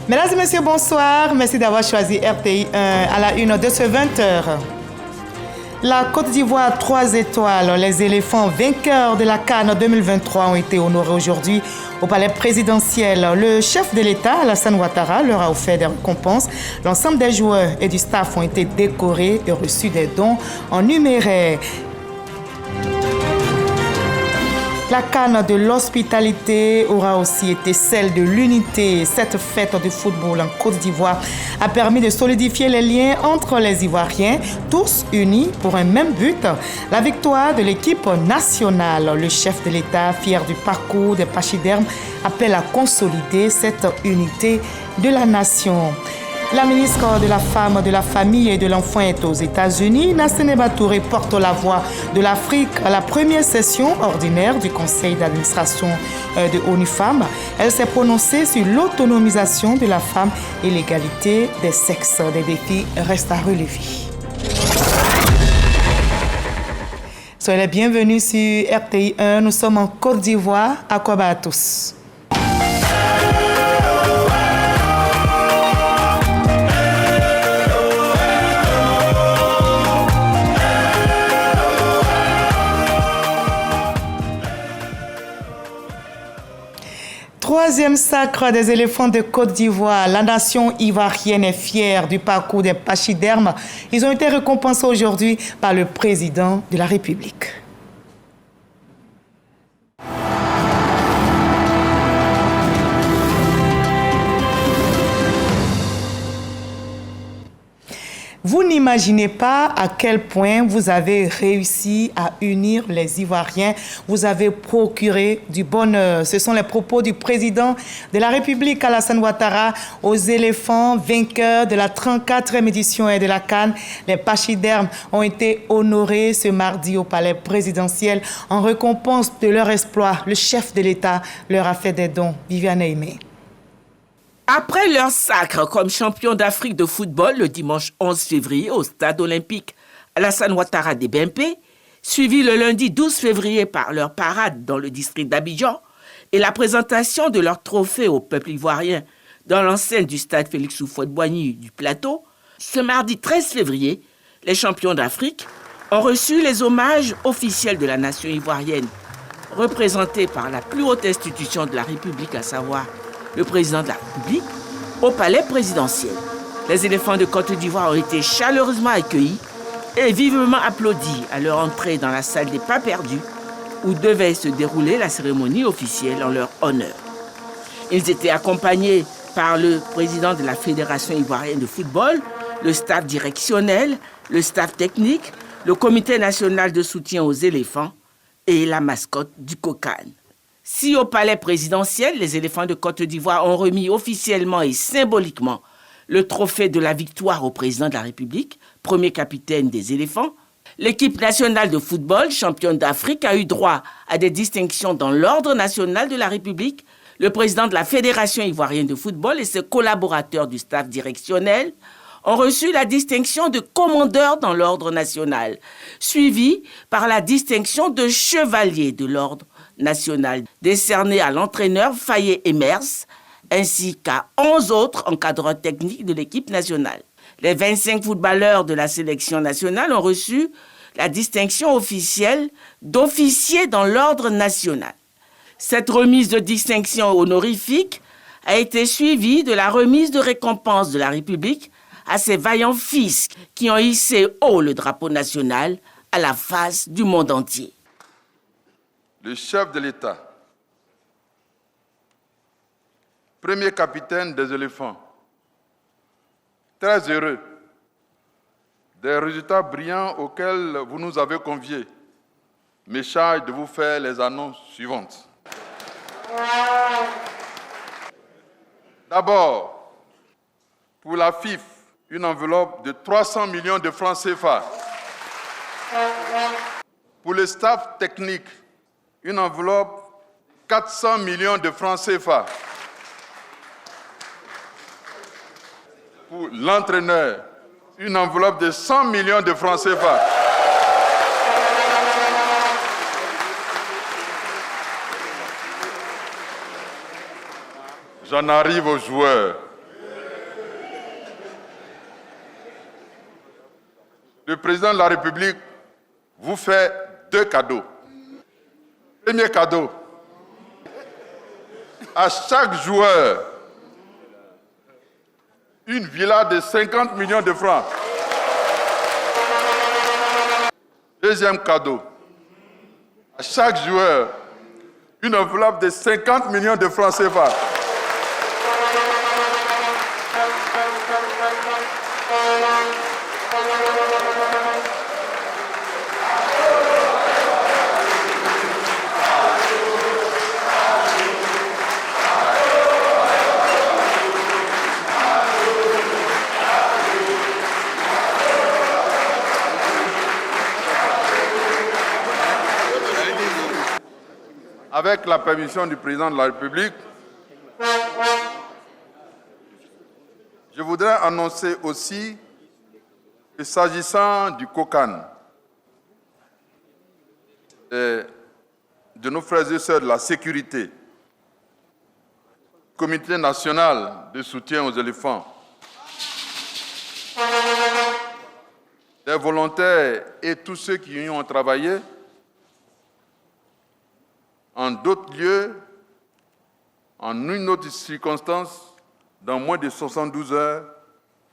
Mesdames et messieurs, bonsoir. Merci d'avoir choisi RTI 1 à la une de ce 20h. La Côte d'Ivoire 3 étoiles, les éléphants vainqueurs de la CAN 2023 ont été honorés aujourd'hui au palais présidentiel. Le chef de l'État, Alassane Ouattara, leur a offert des récompenses. L'ensemble des joueurs et du staff ont été décorés et reçu des dons en numéraire. La CAN de l'hospitalité aura aussi été celle de l'unité. Cette fête de football en Côte d'Ivoire a permis de solidifier les liens entre les Ivoiriens, tous unis pour un même but, la victoire de l'équipe nationale. Le chef de l'État, fier du parcours des pachydermes, appelle à consolider cette unité de la nation. La ministre de la Femme, de la Famille et de l'Enfant est aux États-Unis. Nasseneba Touré porte la voix de l'Afrique à la première session ordinaire du Conseil d'administration de ONU Femmes. Elle s'est prononcée sur l'autonomisation de la femme et l'égalité des sexes. Des défis restent à relever. Soyez les bienvenus sur RTI 1. Nous sommes en Côte d'Ivoire. Akwaba à tous. Troisième sacre des éléphants de Côte d'Ivoire. La nation ivoirienne est fière du parcours des pachydermes. Ils ont été récompensés aujourd'hui par le président de la République. Vous n'imaginez pas à quel point vous avez réussi à unir les Ivoiriens. Vous avez procuré du bonheur. Ce sont les propos du président de la République, Alassane Ouattara, aux éléphants vainqueurs de la 34e édition de la CAN. Les pachydermes ont été honorés ce mardi au palais présidentiel en récompense de leur exploit. Le chef de l'État leur a fait des dons. Viviane Aimé. Après leur sacre comme champion d'Afrique de football le dimanche 11 février au stade olympique Alassane Ouattara des Bempé, suivi le lundi 12 février par leur parade dans le district d'Abidjan et la présentation de leur trophée au peuple ivoirien dans l'enceinte du stade Félix Houphouët-Boigny du Plateau, ce mardi 13 février, les champions d'Afrique ont reçu les hommages officiels de la nation ivoirienne, représentés par la plus haute institution de la République, à savoir le président de la République, au palais présidentiel. Les éléphants de Côte d'Ivoire ont été chaleureusement accueillis et vivement applaudis à leur entrée dans la salle des pas perdus où devait se dérouler la cérémonie officielle en leur honneur. Ils étaient accompagnés par le président de la Fédération ivoirienne de football, le staff directionnel, le staff technique, le comité national de soutien aux éléphants et la mascotte du COCAN. Si au palais présidentiel, les éléphants de Côte d'Ivoire ont remis officiellement et symboliquement le trophée de la victoire au président de la République, premier capitaine des éléphants, l'équipe nationale de football, championne d'Afrique, a eu droit à des distinctions dans l'ordre national de la République. Le président de la Fédération ivoirienne de football et ses collaborateurs du staff directionnel ont reçu la distinction de commandeur dans l'ordre national, suivie par la distinction de chevalier de l'ordre national, décernée à l'entraîneur Fayet Emers, ainsi qu'à 11 autres encadreurs techniques de l'équipe nationale. Les 25 footballeurs de la sélection nationale ont reçu la distinction officielle d'officier dans l'ordre national. Cette remise de distinction honorifique a été suivie de la remise de récompense de la République à ces vaillants fils qui ont hissé haut le drapeau national à la face du monde entier. Le chef de l'État, premier capitaine des éléphants, très heureux des résultats brillants auxquels vous nous avez conviés, me charge de vous faire les annonces suivantes. D'abord, pour la FIF, une enveloppe de 300 millions de francs CFA. Pour le staff technique, une enveloppe de 400 millions de francs CFA. Pour l'entraîneur, une enveloppe de 100 millions de francs CFA. J'en arrive aux joueurs. le président de la République vous fait 2 cadeaux. Premier cadeau, à chaque joueur, une villa de 50 millions de francs. Deuxième cadeau, à chaque joueur, une enveloppe de 50 millions de francs CFA. Avec la permission du président de la République, je voudrais annoncer aussi que s'agissant du COCAN, de nos frères et sœurs de la sécurité, Comité national de soutien aux éléphants, des volontaires et tous ceux qui y ont travaillé, en d'autres lieux, en une autre circonstance, dans moins de 72 heures,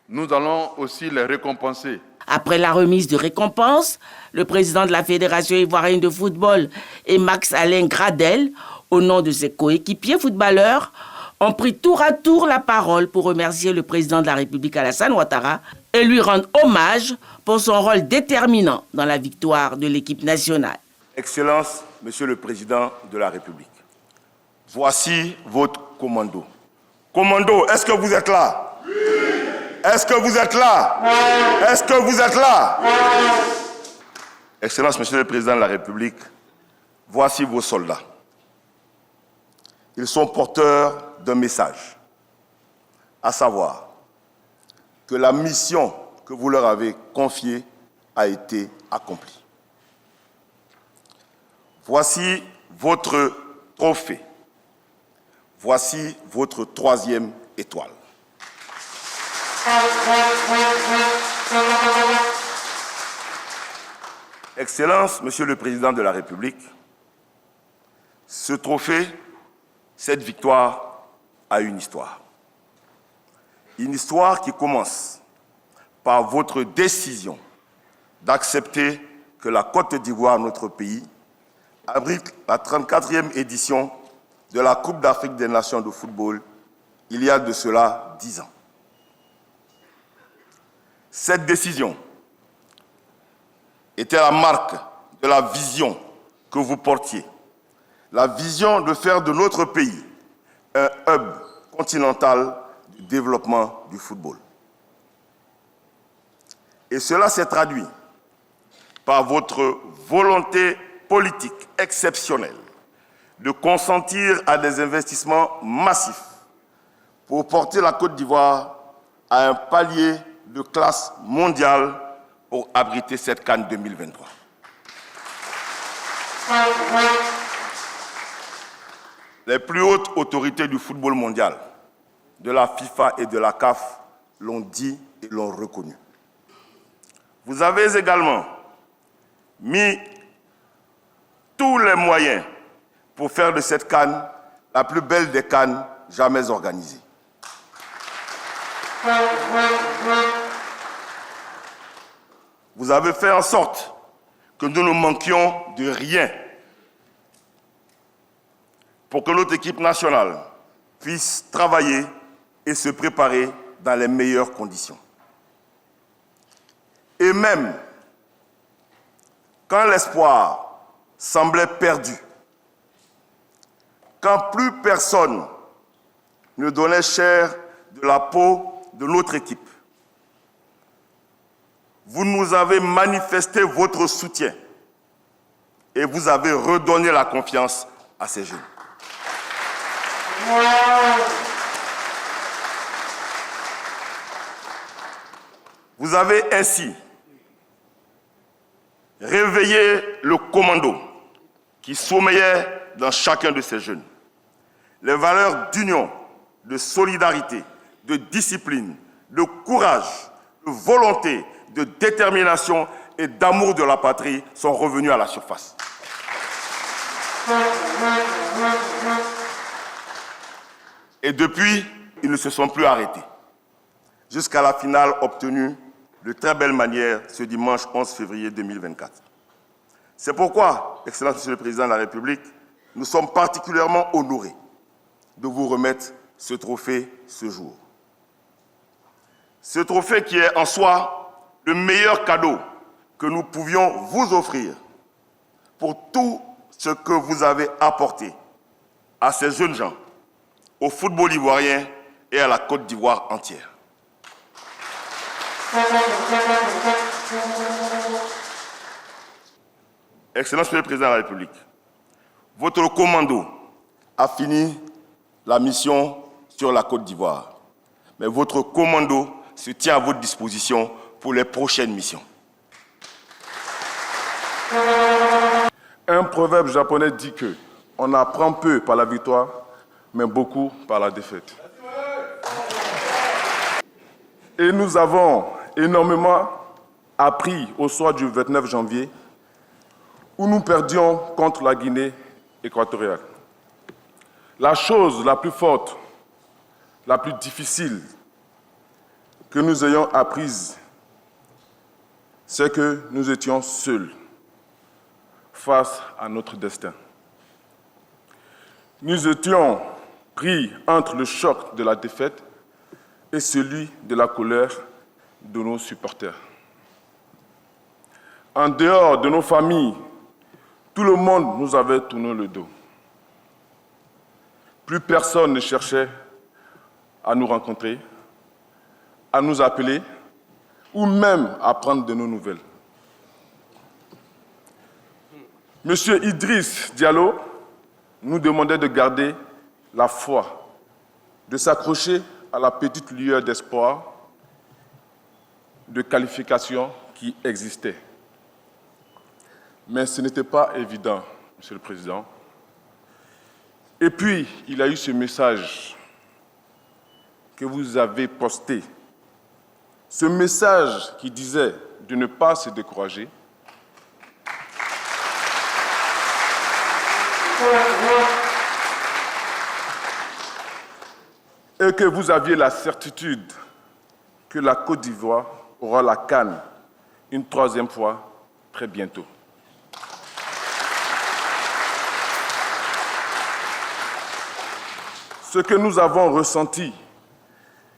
nous allons aussi les récompenser. Après la remise de récompense, le président de la Fédération ivoirienne de football et Max-Alain Gradel, au nom de ses coéquipiers footballeurs, ont pris tour à tour la parole pour remercier le président de la République Alassane Ouattara et lui rendre hommage pour son rôle déterminant dans la victoire de l'équipe nationale. Excellence, Monsieur le Président de la République, voici votre commando. Commando, est-ce que vous êtes là? Oui. Est-ce que vous êtes là? Oui. Est-ce que vous êtes là? Oui. Excellence, Monsieur le Président de la République, voici vos soldats. Ils sont porteurs d'un message, à savoir que la mission que vous leur avez confiée a été accomplie. Voici votre trophée. Voici votre 3e étoile. Excellence, Monsieur le Président de la République, ce trophée, cette victoire a une histoire. Une histoire qui commence par votre décision d'accepter que la Côte d'Ivoire, notre pays, abrite la 34e édition de la Coupe d'Afrique des Nations de football, il y a de cela 10 ans. Cette décision était la marque de la vision que vous portiez, la vision de faire de notre pays un hub continental du développement du football. Et cela s'est traduit par votre volonté politique exceptionnelle de consentir à des investissements massifs pour porter la Côte d'Ivoire à un palier de classe mondiale pour abriter cette CAN 2023. Les plus hautes autorités du football mondial, de la FIFA et de la CAF, l'ont dit et l'ont reconnu. Vous avez également mis tous les moyens pour faire de cette CAN la plus belle des CAN jamais organisée. Vous avez fait en sorte que nous ne manquions de rien pour que notre équipe nationale puisse travailler et se préparer dans les meilleures conditions. Et même quand l'espoir semblait perdu, quand plus personne ne donnait chair de la peau de notre équipe, vous nous avez manifesté votre soutien et vous avez redonné la confiance à ces jeunes. Vous avez ainsi réveillé le commando qui sommeillait dans chacun de ces jeunes. Les valeurs d'union, de solidarité, de discipline, de courage, de volonté, de détermination et d'amour de la patrie sont revenus à la surface. Et depuis, ils ne se sont plus arrêtés, jusqu'à la finale obtenue de très belle manière ce dimanche 11 février 2024. C'est pourquoi, Excellence Monsieur le Président de la République, nous sommes particulièrement honorés de vous remettre ce trophée ce jour. Ce trophée qui est en soi le meilleur cadeau que nous pouvions vous offrir pour tout ce que vous avez apporté à ces jeunes gens, au football ivoirien et à la Côte d'Ivoire entière. Excellence Monsieur le Président de la République, votre commando a fini la mission sur la Côte d'Ivoire. Mais votre commando se tient à votre disposition pour les prochaines missions. Un proverbe japonais dit que on apprend peu par la victoire, mais beaucoup par la défaite. Et nous avons énormément appris au soir du 29 janvier, où nous perdions contre la Guinée équatoriale. La chose la plus forte, la plus difficile que nous ayons apprise, c'est que nous étions seuls face à notre destin. Nous étions pris entre le choc de la défaite et celui de la colère de nos supporters. En dehors de nos familles, tout le monde nous avait tourné le dos. Plus personne ne cherchait à nous rencontrer, à nous appeler ou même à prendre de nos nouvelles. Monsieur Idriss Diallo nous demandait de garder la foi, de s'accrocher à la petite lueur d'espoir, de qualification qui existait. Mais ce n'était pas évident, Monsieur le Président. Et puis, il y a eu ce message que vous avez posté. Ce message qui disait de ne pas se décourager. Et que vous aviez la certitude que la Côte d'Ivoire aura la CAN une troisième fois très bientôt. Ce que nous avons ressenti,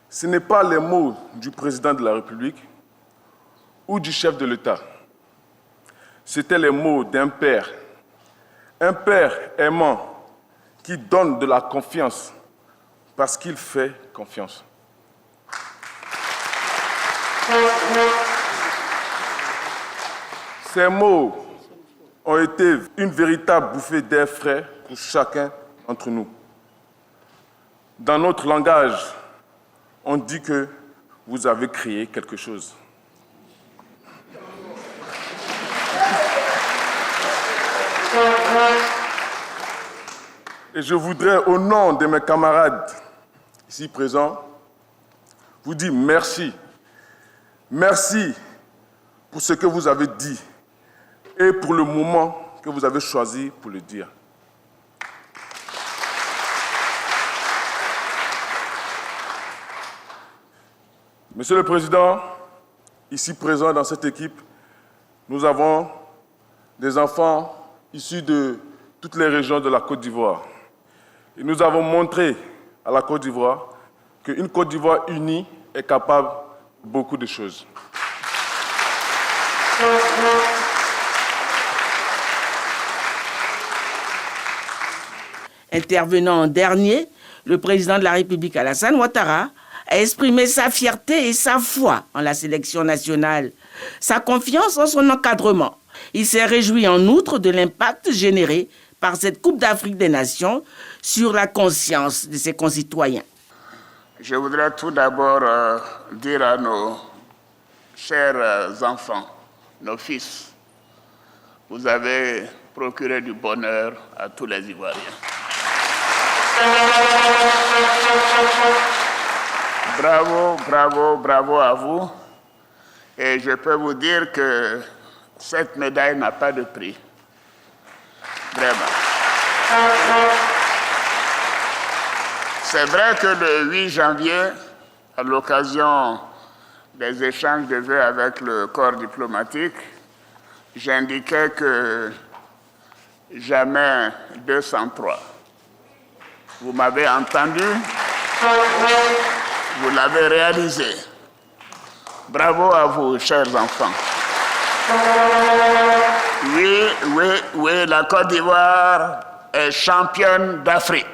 ce n'est pas les mots du président de la République ou du chef de l'État. C'était les mots d'un père aimant qui donne de la confiance parce qu'il fait confiance. Ces mots ont été une véritable bouffée d'air frais pour chacun d'entre nous. Dans notre langage, on dit que vous avez créé quelque chose. Et je voudrais, au nom de mes camarades ici présents, vous dire merci. Merci pour ce que vous avez dit et pour le moment que vous avez choisi pour le dire. Monsieur le Président, ici présent dans cette équipe, nous avons des enfants issus de toutes les régions de la Côte d'Ivoire. Et nous avons montré à la Côte d'Ivoire qu'une Côte d'Ivoire unie est capable de beaucoup de choses. Intervenant en dernier, le président de la République, Alassane Ouattara, a exprimé sa fierté et sa foi en la sélection nationale, sa confiance en son encadrement. Il s'est réjoui en outre de l'impact généré par cette Coupe d'Afrique des Nations sur la conscience de ses concitoyens. Je voudrais tout d'abord dire à nos chers enfants, nos fils, vous avez procuré du bonheur à tous les Ivoiriens. Bravo, bravo, bravo à vous. Et je peux vous dire que cette médaille n'a pas de prix. Vraiment. C'est vrai que le 8 janvier, à l'occasion des échanges de vœux avec le corps diplomatique, j'indiquais que jamais 203. Vous m'avez entendu, vous l'avez réalisé. Bravo à vous, chers enfants. Oui, la Côte d'Ivoire est championne d'Afrique.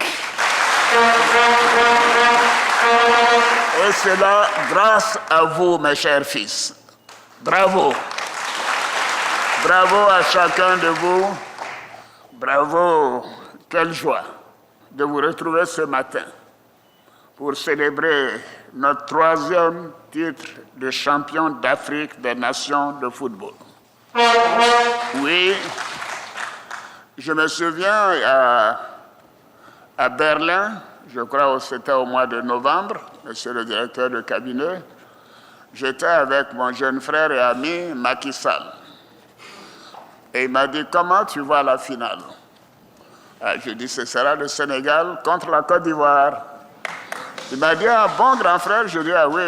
Et cela grâce à vous, mes chers fils. Bravo. Bravo à chacun de vous. Bravo. Quelle joie de vous retrouver ce matin pour célébrer notre 3e titre de champion d'Afrique des nations de football. Oui, je me souviens à Berlin, je crois que c'était au mois de novembre, monsieur le directeur de cabinet, j'étais avec mon jeune frère et ami Macky Sall. Et il m'a dit, comment tu vois la finale? Je dis, ce sera le Sénégal contre la Côte d'Ivoire. Il m'a dit, ah bon grand frère? Je dis, ah oui.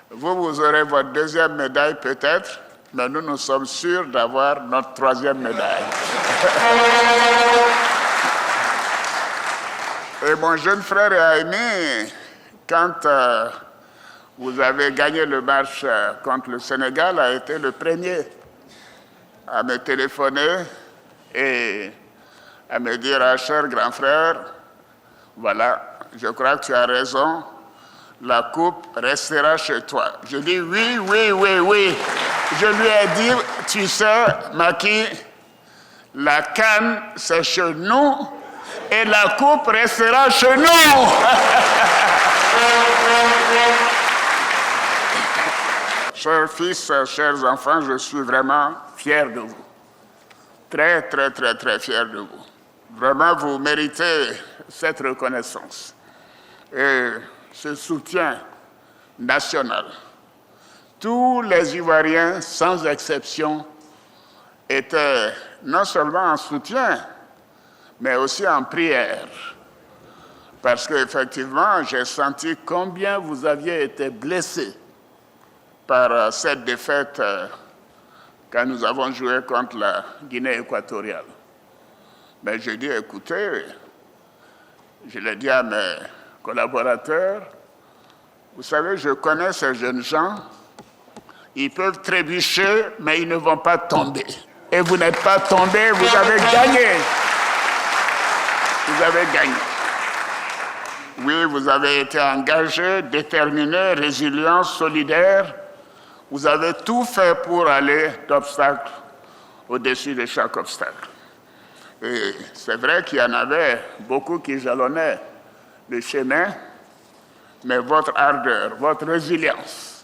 Vous aurez votre 2e médaille peut-être, mais nous sommes sûrs d'avoir notre 3e médaille. Et mon jeune frère et ami, quand vous avez gagné le match contre le Sénégal, a été le premier à me téléphoner et à me dire, ah, cher grand frère, voilà, je crois que tu as raison, la coupe restera chez toi. Je dis oui. Je lui ai dit, tu sais, Macky, la CAN, c'est chez nous et la coupe restera chez nous. Chers fils, chers enfants, je suis vraiment fier de vous. Très fier de vous. Vraiment, vous méritez cette reconnaissance et ce soutien national. Tous les Ivoiriens, sans exception, étaient non seulement en soutien, mais aussi en prière. Parce qu'effectivement, j'ai senti combien vous aviez été blessés par cette défaite quand nous avons joué contre la Guinée équatoriale. Mais j'ai dit, écoutez, je l'ai dit à mes collaborateurs, vous savez, je connais ces jeunes gens, ils peuvent trébucher, mais ils ne vont pas tomber. Et vous n'êtes pas tombés, vous avez gagné. Vous avez gagné. Oui, vous avez été engagés, déterminés, résilients, solidaires. Vous avez tout fait pour aller d'obstacle au-dessus de chaque obstacle. Et c'est vrai qu'il y en avait beaucoup qui jalonnaient le chemin, mais votre ardeur, votre résilience,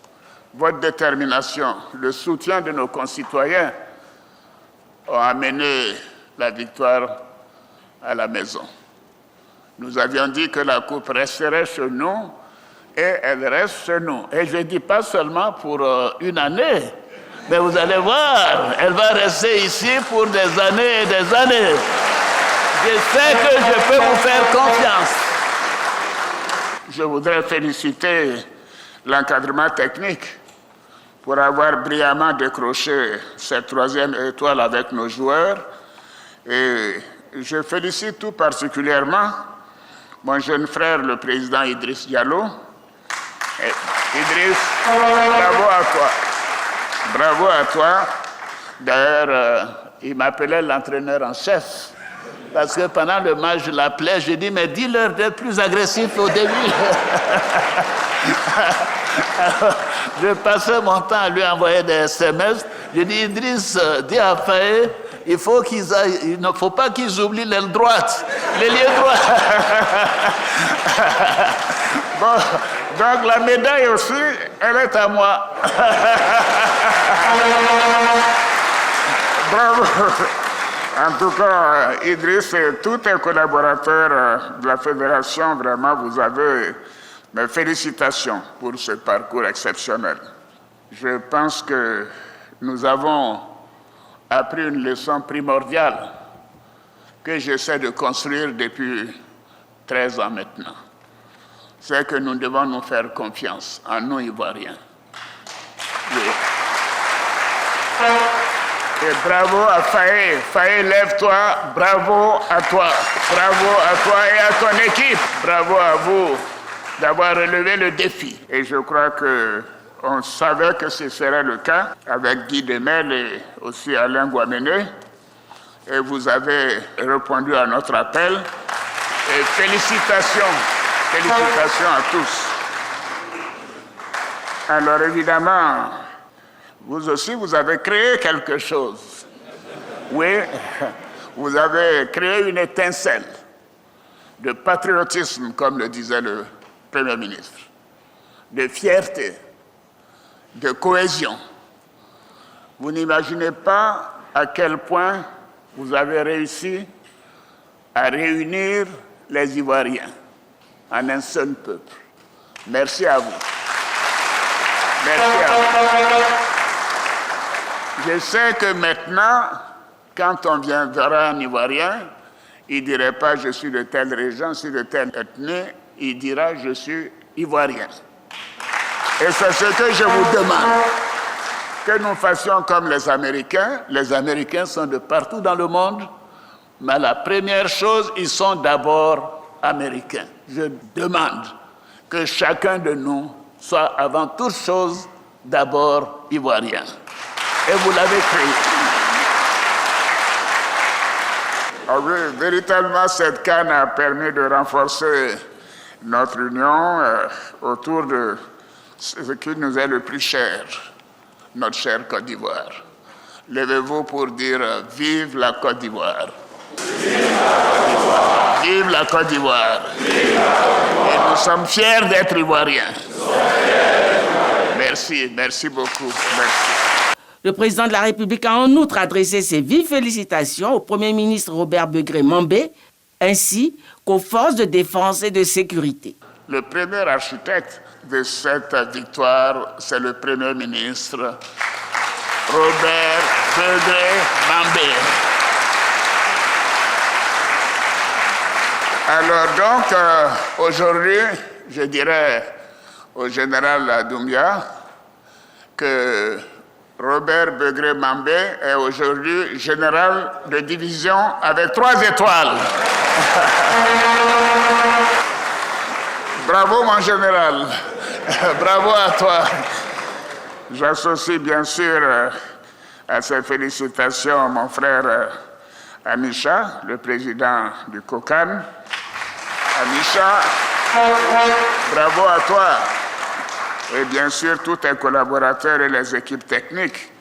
votre détermination, le soutien de nos concitoyens ont amené la victoire à la maison. Nous avions dit que la coupe resterait chez nous et elle reste chez nous. Et je ne dis pas seulement pour une année, mais vous allez voir, elle va rester ici pour des années et des années. Je sais que je peux vous faire confiance. Je voudrais féliciter l'encadrement technique pour avoir brillamment décroché cette 3e étoile avec nos joueurs. Et je félicite tout particulièrement mon jeune frère, le président Idriss Diallo. Idriss, bravo à toi. Bravo à toi. D'ailleurs, il m'appelait l'entraîneur en chef. Parce que pendant le match, je l'appelais, je dis, mais dis-leur d'être plus agressif au début. Alors, je passais mon temps à lui envoyer des SMS. Je dis, Idriss, dis à Faye, il ne faut pas qu'ils oublient l'aile droite, l'ailier droit. Bon, donc la médaille aussi, elle est à moi. Bravo. En tout cas, Idriss et tous tes collaborateurs de la Fédération, vraiment, vous avez mes félicitations pour ce parcours exceptionnel. Je pense que nous avons appris une leçon primordiale que j'essaie de construire depuis 13 ans maintenant. C'est que nous devons nous faire confiance en nous Ivoiriens. Oui. Et bravo à Faye. Faye, lève-toi. Bravo à toi. Bravo à toi et à ton équipe. Bravo à vous d'avoir relevé le défi. Et je crois qu'on savait que ce serait le cas avec Guy Demel et aussi Alain Guaméné. Et vous avez répondu à notre appel. Et félicitations à tous. Alors évidemment, vous aussi, vous avez créé quelque chose. Oui, vous avez créé une étincelle de patriotisme, comme le disait le Premier ministre, de fierté, de cohésion. Vous n'imaginez pas à quel point vous avez réussi à réunir les Ivoiriens en un seul peuple. Merci à vous. Merci à vous. Je sais que maintenant, quand on vient vers un Ivoirien, il ne dirait pas « je suis de telle région, je suis de telle ethnie », il dira « je suis Ivoirien ». Et c'est ce que je vous demande, que nous fassions comme les Américains. Les Américains sont de partout dans le monde, mais la première chose, ils sont d'abord Américains. Je demande que chacun de nous soit avant toute chose d'abord Ivoirien. Et vous l'avez créé. Ah oui, véritablement, cette CAN a permis de renforcer notre union autour de ce qui nous est le plus cher, notre chère Côte d'Ivoire. Levez-vous pour dire « Vive la Côte d'Ivoire ». Vive la Côte d'Ivoire. Et nous sommes fiers d'être Ivoiriens. Merci, merci beaucoup. Merci. Le président de la République a en outre adressé ses vives félicitations au Premier ministre Robert Begré Mambé, ainsi qu'aux forces de défense et de sécurité. Le premier architecte de cette victoire, c'est le Premier ministre Robert Begré Mambé. Alors donc, aujourd'hui, je dirais au général Doumbia que Robert Begré Mambé est aujourd'hui général de division avec 3 étoiles. Bravo mon général, bravo à toi. J'associe bien sûr à ces félicitations mon frère Amisha, le président du COCAN. Amisha, bravo à toi. Et bien sûr, tous tes collaborateurs et les équipes techniques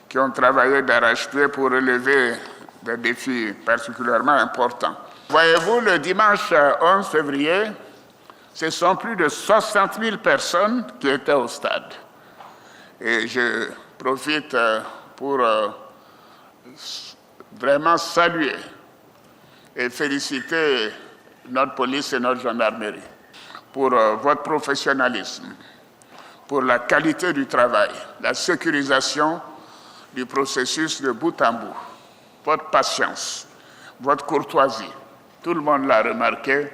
qui ont travaillé d'arrache-pied pour relever des défis particulièrement importants. Voyez-vous, le dimanche 11 février, ce sont plus de 60 000 personnes qui étaient au stade. Et je profite pour vraiment saluer et féliciter notre police et notre gendarmerie pour votre professionnalisme, pour la qualité du travail, la sécurisation du processus de bout en bout, votre patience, votre courtoisie. Tout le monde l'a remarqué.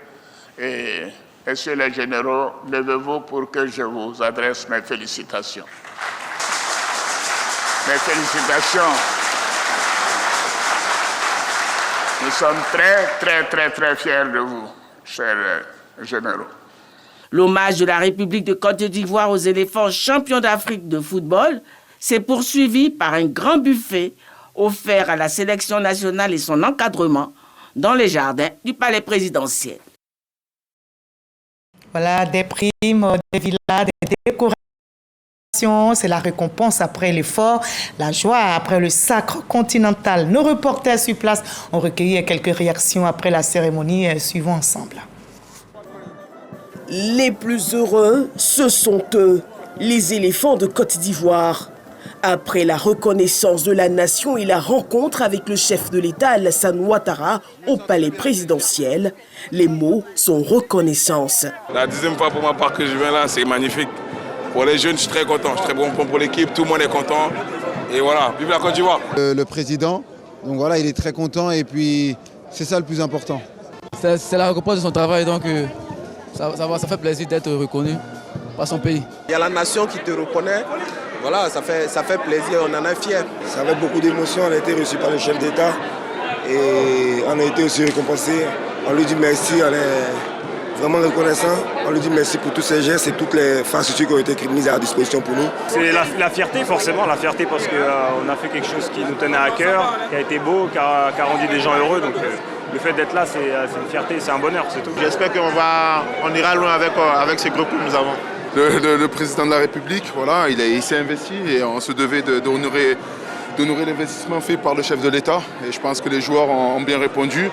Et messieurs les généraux, levez-vous pour que je vous adresse mes félicitations. Mes félicitations. Nous sommes très fiers de vous, chers généraux. L'hommage de la République de Côte d'Ivoire aux éléphants champions d'Afrique de football s'est poursuivi par un grand buffet offert à la sélection nationale et son encadrement dans les jardins du palais présidentiel. Voilà, des primes, des villas, des décorations. C'est la récompense après l'effort, la joie après le sacre continental. Nos reporters sur place ont recueilli quelques réactions après la cérémonie. Suivons ensemble. Les plus heureux, ce sont eux, les éléphants de Côte d'Ivoire. Après la reconnaissance de la nation et la rencontre avec le chef de l'État Alassane Ouattara au palais présidentiel, les mots sont reconnaissance. La 10e fois pour ma part que je viens là, c'est magnifique. Pour les jeunes, je suis très content. Je suis très content pour l'équipe, tout le monde est content. Et voilà, vive la Côte d'Ivoire. Le président, donc voilà, il est très content et puis c'est ça le plus important. C'est la récompense de son travail, donc ça fait plaisir d'être reconnu par son pays. Il y a la nation qui te reconnaît, voilà, ça fait plaisir, on en est fiers. C'est avec beaucoup d'émotion, on a été reçu par le chef d'État et on a été aussi récompensé. On lui dit merci, on est vraiment reconnaissant. On lui dit merci pour tous ces gestes et toutes les infrastructures qui ont été mises à disposition pour nous. C'est la fierté forcément, la fierté parce qu'on a fait quelque chose qui nous tenait à cœur, qui a été beau, qui a rendu des gens heureux. Donc, le fait d'être là, c'est une fierté, c'est un bonheur, c'est tout. J'espère qu'on ira loin avec ce groupe que nous avons. Le président de la République, voilà, il s'est investi et on se devait d'honorer l'investissement fait par le chef de l'État. Et je pense que les joueurs ont bien répondu.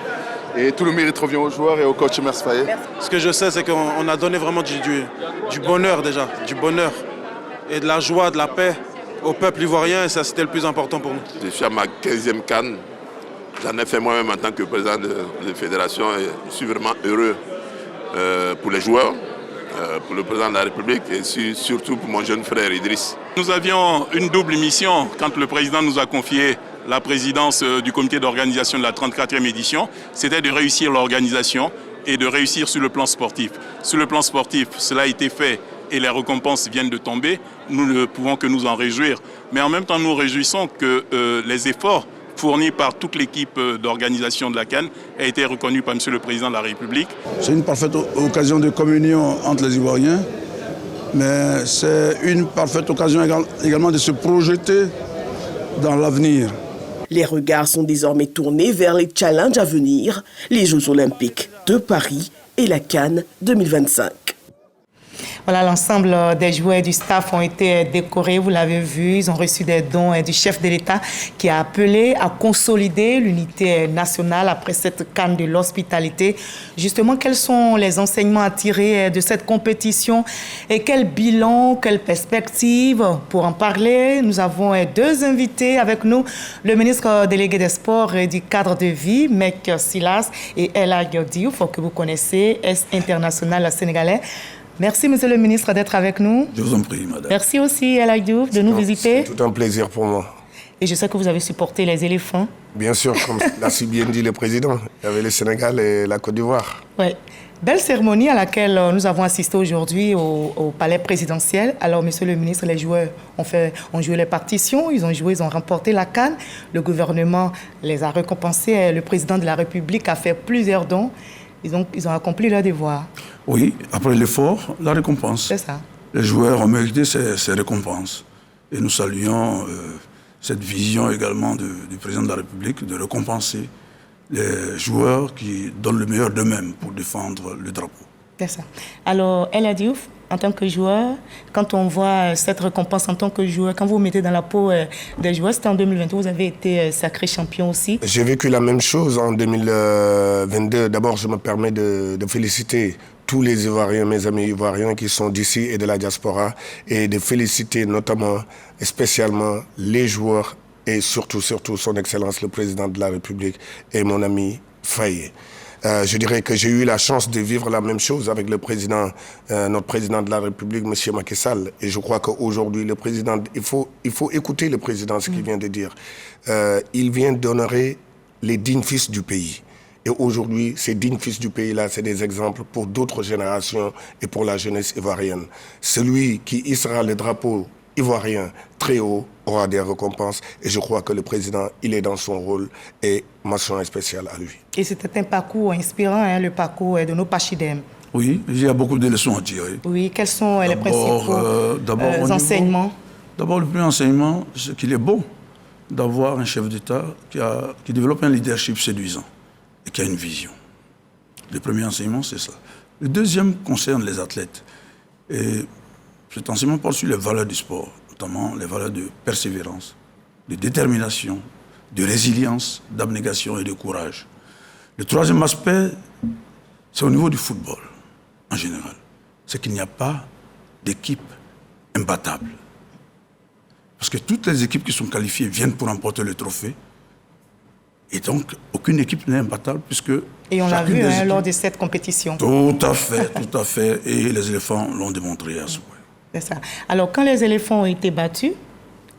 Et tout le mérite revient aux joueurs et au coach Mers Fayet. Ce que je sais, c'est qu'on a donné vraiment du bonheur déjà, du bonheur et de la joie, de la paix au peuple ivoirien et ça c'était le plus important pour nous. Je suis à ma 15e CAN. J'en ai fait moi-même en tant que président de la fédération et je suis vraiment heureux pour les joueurs, pour le président de la République et surtout pour mon jeune frère Idriss. Nous avions une double mission quand le président nous a confié la présidence du comité d'organisation de la 34e édition, c'était de réussir l'organisation et de réussir sur le plan sportif. Sur le plan sportif, cela a été fait et les récompenses viennent de tomber. Nous ne pouvons que nous en réjouir. Mais en même temps, nous réjouissons que les efforts fournis par toute l'équipe d'organisation de la CAN a été reconnu par M. le Président de la République. C'est une parfaite occasion de communion entre les Ivoiriens, mais c'est une parfaite occasion également de se projeter dans l'avenir. Les regards sont désormais tournés vers les challenges à venir, les Jeux Olympiques de Paris et la CAN 2025. Voilà, l'ensemble des joueurs du staff ont été décorés, vous l'avez vu, ils ont reçu des dons du chef de l'État qui a appelé à consolider l'unité nationale après cette CAN de l'hospitalité. Justement, quels sont les enseignements à tirer de cette compétition et quel bilan, quelle perspective? Pour en parler, nous avons deux invités avec nous, le ministre délégué des Sports et du cadre de vie, Mek Silas et El Hadj Diouf, que vous connaissez, ex-international sénégalais. Merci, monsieur le ministre, d'être avec nous. Je vous en prie, madame. Merci aussi, El Hadj Diouf, de nous visiter. C'est tout un plaisir pour moi. Et je sais que vous avez supporté les éléphants. Bien sûr, comme l'a si bien dit le président, il y avait le Sénégal et la Côte d'Ivoire. Oui. Belle cérémonie à laquelle nous avons assisté aujourd'hui au palais présidentiel. Alors, monsieur le ministre, les joueurs ont joué les partitions, ils ont remporté la CAN. Le gouvernement les a récompensés. Le président de la République a fait plusieurs dons. Ils ont accompli leur devoir. Oui, après l'effort, la récompense. C'est ça. Les joueurs ont mérité ces récompenses. Et nous saluons cette vision également du président de la République de récompenser les joueurs qui donnent le meilleur d'eux-mêmes pour défendre le drapeau. C'est ça. Alors, El Hadj Diouf, en tant que joueur, quand on voit cette récompense en tant que joueur, quand vous vous mettez dans la peau des joueurs, c'était en 2022, vous avez été sacré champion aussi. J'ai vécu la même chose en 2022. D'abord, je me permets de féliciter tous les Ivoiriens, mes amis ivoiriens qui sont d'ici et de la diaspora, et de féliciter notamment et spécialement les joueurs et surtout son Excellence le Président de la République et mon ami Fayet. Je dirais que j'ai eu la chance de vivre la même chose avec le président, notre président de la République, M. Macky Sall. Et je crois qu'aujourd'hui, le président, il faut écouter le président, ce qu'il vient de dire. Il vient d'honorer les dignes fils du pays. Et aujourd'hui, ces dignes fils du pays-là, c'est des exemples pour d'autres générations et pour la jeunesse ivoirienne. Celui qui hissera le drapeau ivoirien très haut aura des récompenses et je crois que le président, il est dans son rôle et mention spéciale à lui. Et c'était un parcours inspirant, le parcours de nos Pachidem. Oui, il y a beaucoup de leçons à tirer. Oui, quels sont les principaux enseignements? D'abord, le premier enseignement, c'est qu'il est bon d'avoir un chef d'État qui développe un leadership séduisant et qui a une vision. Le premier enseignement, c'est ça. Le deuxième concerne les athlètes. Et cet enseignement porte sur les valeurs du sport, notamment les valeurs de persévérance, de détermination, de résilience, d'abnégation et de courage. Le troisième aspect, c'est au niveau du football, en général. C'est qu'il n'y a pas d'équipe imbattable. Parce que toutes les équipes qui sont qualifiées viennent pour remporter le trophée. Et donc, aucune équipe n'est imbattable puisque... Et on l'a vu lors de cette compétition. Tout à fait, tout à fait. Et les éléphants l'ont démontré à ce point. C'est ça. Alors, quand les éléphants ont été battus,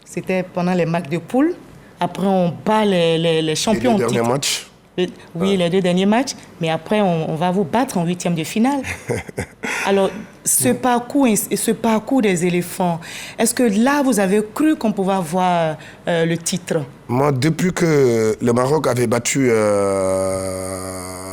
c'était pendant les matchs de poule. Après, on bat les champions. Les derniers matchs. Oui, les 2 derniers matchs. Mais après, on va vous battre en 8e de finale. Alors, ce parcours des éléphants, est-ce que là, vous avez cru qu'on pouvait avoir le titre? Moi, depuis que le Maroc avait battu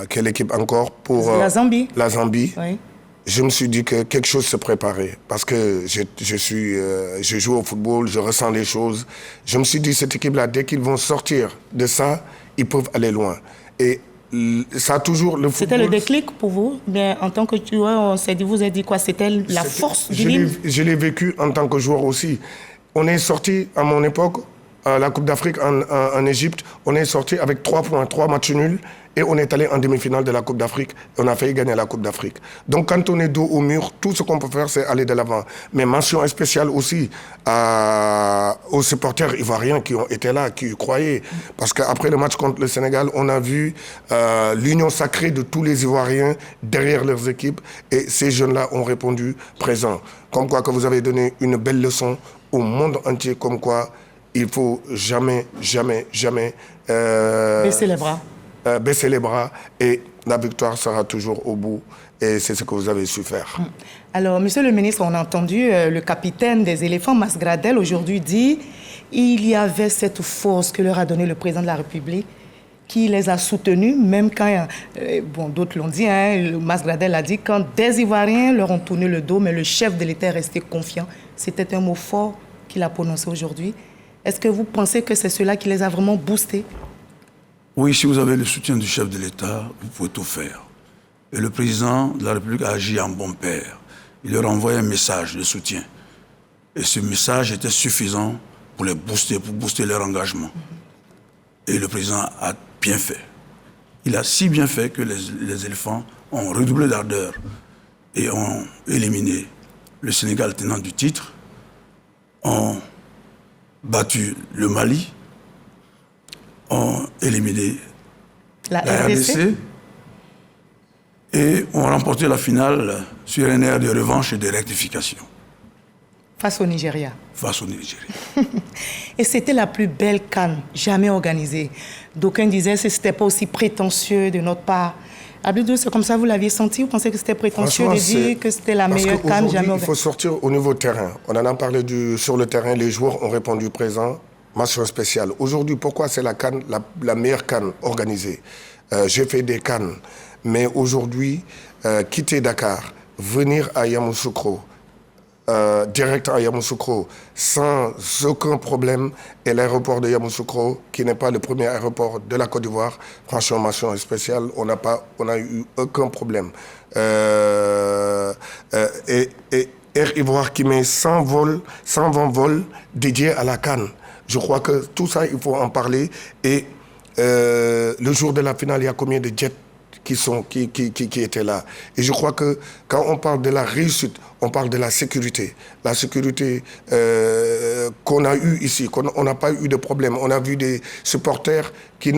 quelle équipe encore pour la Zambie. La Zambie. Oui. Je me suis dit que quelque chose se préparait parce que je joue au football, je ressens les choses. Je me suis dit, cette équipe-là, dès qu'ils vont sortir de ça, ils peuvent aller loin. Et ça a toujours le football... C'était le déclic pour vous, mais en tant que joueur, on s'est dit, vous avez dit quoi? C'était la force divine? Je l'ai vécu en tant que joueur aussi. On est sorti, à mon époque, à la Coupe d'Afrique en Égypte, on est sorti avec 3 points, 3 matchs nuls, et on est allé en demi-finale de la Coupe d'Afrique. On a failli gagner la Coupe d'Afrique. Donc quand on est dos au mur, tout ce qu'on peut faire, c'est aller de l'avant. Mais mention spéciale aussi aux supporters ivoiriens qui ont été là, qui croyaient. Parce qu'après le match contre le Sénégal, on a vu l'union sacrée de tous les Ivoiriens derrière leurs équipes. Et ces jeunes-là ont répondu présent. Comme quoi que vous avez donné une belle leçon au monde entier, comme quoi il ne faut jamais baisser les bras. Baisser les bras et la victoire sera toujours au bout. Et c'est ce que vous avez su faire. Alors, monsieur le ministre, on a entendu le capitaine des éléphants, Mas Gradel, aujourd'hui dit il y avait cette force que leur a donnée le président de la République qui les a soutenus, même quand, d'autres l'ont dit, Mas Gradel a dit, quand des Ivoiriens leur ont tourné le dos, mais le chef de l'État est resté confiant. C'était un mot fort qu'il a prononcé aujourd'hui. Est-ce que vous pensez que c'est cela qui les a vraiment boostés? Oui, si vous avez le soutien du chef de l'État, vous pouvez tout faire. Et le président de la République a agi en bon père. Il leur a envoyé un message de soutien. Et ce message était suffisant pour les booster, pour booster leur engagement. Et le président a bien fait. Il a si bien fait que les éléphants ont redoublé d'ardeur et ont éliminé le Sénégal tenant du titre, ont battu le Mali, ont éliminé la RDC et ont remporté la finale sur un air de revanche et de rectification. Face au Nigeria. Face au Nigeria. Et c'était la plus belle CAN jamais organisée. D'aucuns disaient que ce n'était pas aussi prétentieux de notre part. Abidou, c'est comme ça vous l'aviez senti? Vous pensez que c'était prétentieux de dire que c'était la meilleure CAN jamais organisée? Il faut sortir au niveau terrain. On en a parlé sur le terrain, les joueurs ont répondu présent. Mention spéciale. Aujourd'hui, pourquoi c'est la CAN, la meilleure CAN organisée? J'ai fait des CAN, mais aujourd'hui, quitter Dakar, venir à Yamoussoukro, direct à Yamoussoukro, sans aucun problème, et l'aéroport de Yamoussoukro, qui n'est pas le premier aéroport de la Côte d'Ivoire, franchement, mention spéciale, on n'a eu aucun problème. Et Air Ivoire qui met 120 vols dédiés à la CAN. Je crois que tout ça, il faut en parler. Et le jour de la finale, il y a combien de jets qui étaient là? Et je crois que quand on parle de la réussite, on parle de la sécurité. La sécurité qu'on a eue ici, on n'a pas eu de problème. On a vu des supporters qui,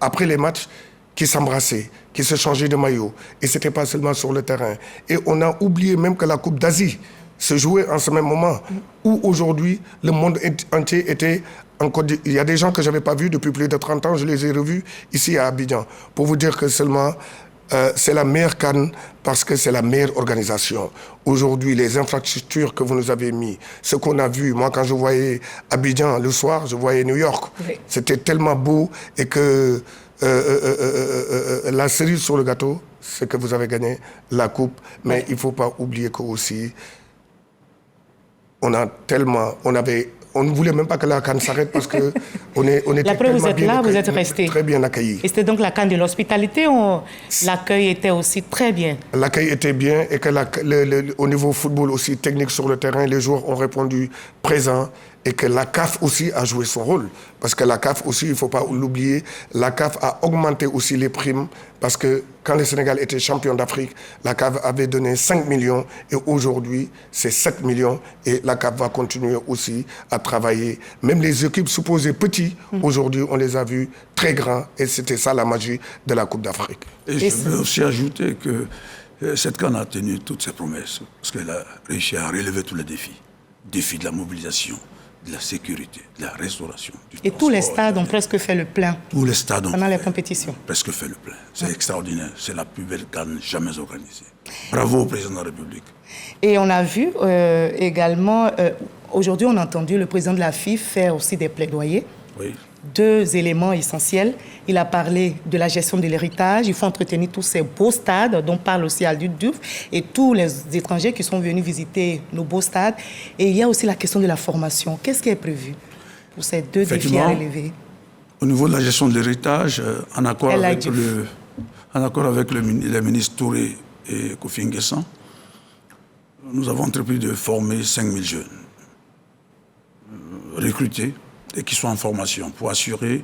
après les matchs, qui s'embrassaient, qui se changeaient de maillot. Et ce n'était pas seulement sur le terrain. Et on a oublié même que la Coupe d'Asie se jouait en ce même moment, où aujourd'hui, le monde entier était en Côte d'Ivoire. Il y a des gens que je n'avais pas vus depuis plus de 30 ans, je les ai revus ici à Abidjan, pour vous dire que seulement c'est la meilleure CAN parce que c'est la meilleure organisation. Aujourd'hui, les infrastructures que vous nous avez mis, ce qu'on a vu, moi quand je voyais Abidjan le soir, je voyais New York. Oui. C'était tellement beau et que la cerise sur le gâteau, c'est que vous avez gagné la coupe, mais il ne faut pas oublier que aussi on ne voulait même pas que la CAN s'arrête parce que on était après vous êtes là, vous êtes resté. Très bien accueillis. Et c'était donc la CAN de l'hospitalité ou l'accueil était aussi très bien? L'accueil était bien et que au niveau football aussi technique sur le terrain, les joueurs ont répondu présent et que la CAF aussi a joué son rôle. Parce que la CAF aussi, il ne faut pas l'oublier, la CAF a augmenté aussi les primes parce que quand le Sénégal était champion d'Afrique, la CAF avait donné 5 millions et aujourd'hui, c'est 7 millions et la CAF va continuer aussi à travailler. Même les équipes supposées petites, aujourd'hui, on les a vues très grands et c'était ça la magie de la Coupe d'Afrique. Et je veux aussi ajouter que Cette CAN a tenu toutes ses promesses, parce qu'elle a réussi à relever tous les défis. Défis de la mobilisation, de la sécurité, de la restauration. Et tous les stades ont presque fait le plein. Tous les stades ont pendant les compétitions. Presque fait le plein. C'est extraordinaire. C'est la plus belle CAN jamais organisée. Bravo au président de la République. Et on a vu également, aujourd'hui on a entendu le président de la FIFA faire aussi des plaidoyers. Oui. 2 éléments essentiels. Il a parlé de la gestion de l'héritage. Il faut entretenir tous ces beaux stades dont parle aussi Aldus Diouf et tous les étrangers qui sont venus visiter nos beaux stades. Et il y a aussi la question de la formation. Qu'est-ce qui est prévu pour ces 2 défis à relever? Au niveau de la gestion de l'héritage, en accord avec les ministres Touré et Kofi Nguessan, nous avons entrepris de former 5000 jeunes recrutés et qui sont en formation pour assurer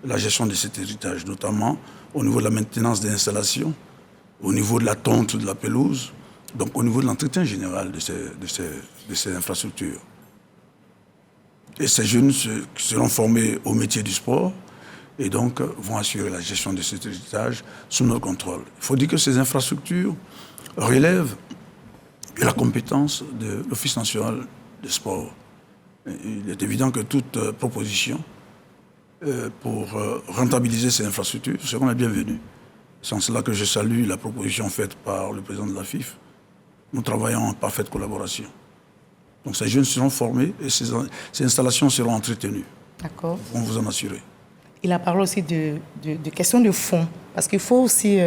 la gestion de cet héritage, notamment au niveau de la maintenance des installations, au niveau de la tonte de la pelouse, donc au niveau de l'entretien général de ces infrastructures. Et ces jeunes seront formés au métier du sport et donc vont assurer la gestion de cet héritage sous notre contrôle. Il faut dire que ces infrastructures relèvent de la compétence de l'Office national des sports. Il est évident que toute proposition pour rentabiliser ces infrastructures seront les bienvenues. C'est en cela que je salue la proposition faite par le président de la FIFA. Nous travaillons en parfaite collaboration. Donc ces jeunes seront formés et ces installations seront entretenues. D'accord. On vous en assurer. Il a parlé aussi de questions de fonds, parce qu'il faut aussi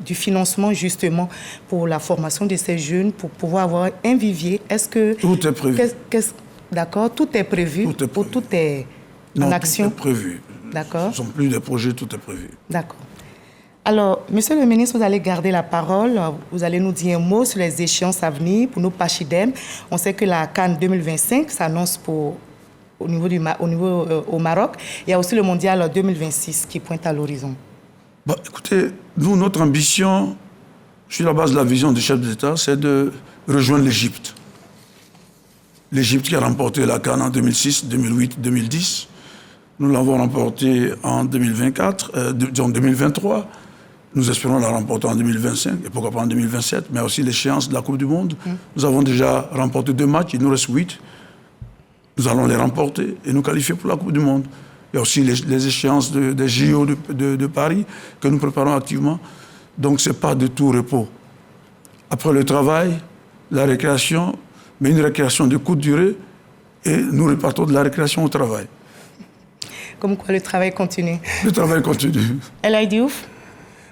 du financement justement pour la formation de ces jeunes, pour pouvoir avoir un vivier. Est-ce que... Tout est prévu. D'accord, tout est prévu. Tout est en action. Tout est prévu. D'accord. Ce ne sont plus des projets, tout est prévu. D'accord. Alors, monsieur le ministre, vous allez garder la parole. Vous allez nous dire un mot sur les échéances à venir pour nos Pachidem. On sait que la CAN 2025 s'annonce au Maroc. Il y a aussi le mondial 2026 qui pointe à l'horizon. Bah, écoutez, nous, notre ambition, sur la base de la vision du chef d'État, c'est de rejoindre l'Égypte. L'Égypte qui a remporté la CAN en 2006, 2008, 2010. Nous l'avons remportée en 2023. Nous espérons la remporter en 2025 et pourquoi pas en 2027, mais aussi l'échéance de la Coupe du Monde. Nous avons déjà remporté 2 matchs, il nous reste 8. Nous allons les remporter et nous qualifier pour la Coupe du Monde. Il y a aussi les échéances des JO de Paris que nous préparons activement. Donc ce n'est pas de tout repos. Après le travail, la récréation, mais une récréation de courte durée, et nous repartons de la récréation au travail. Comme quoi le travail continue. Le travail continue. Aldus Diouf?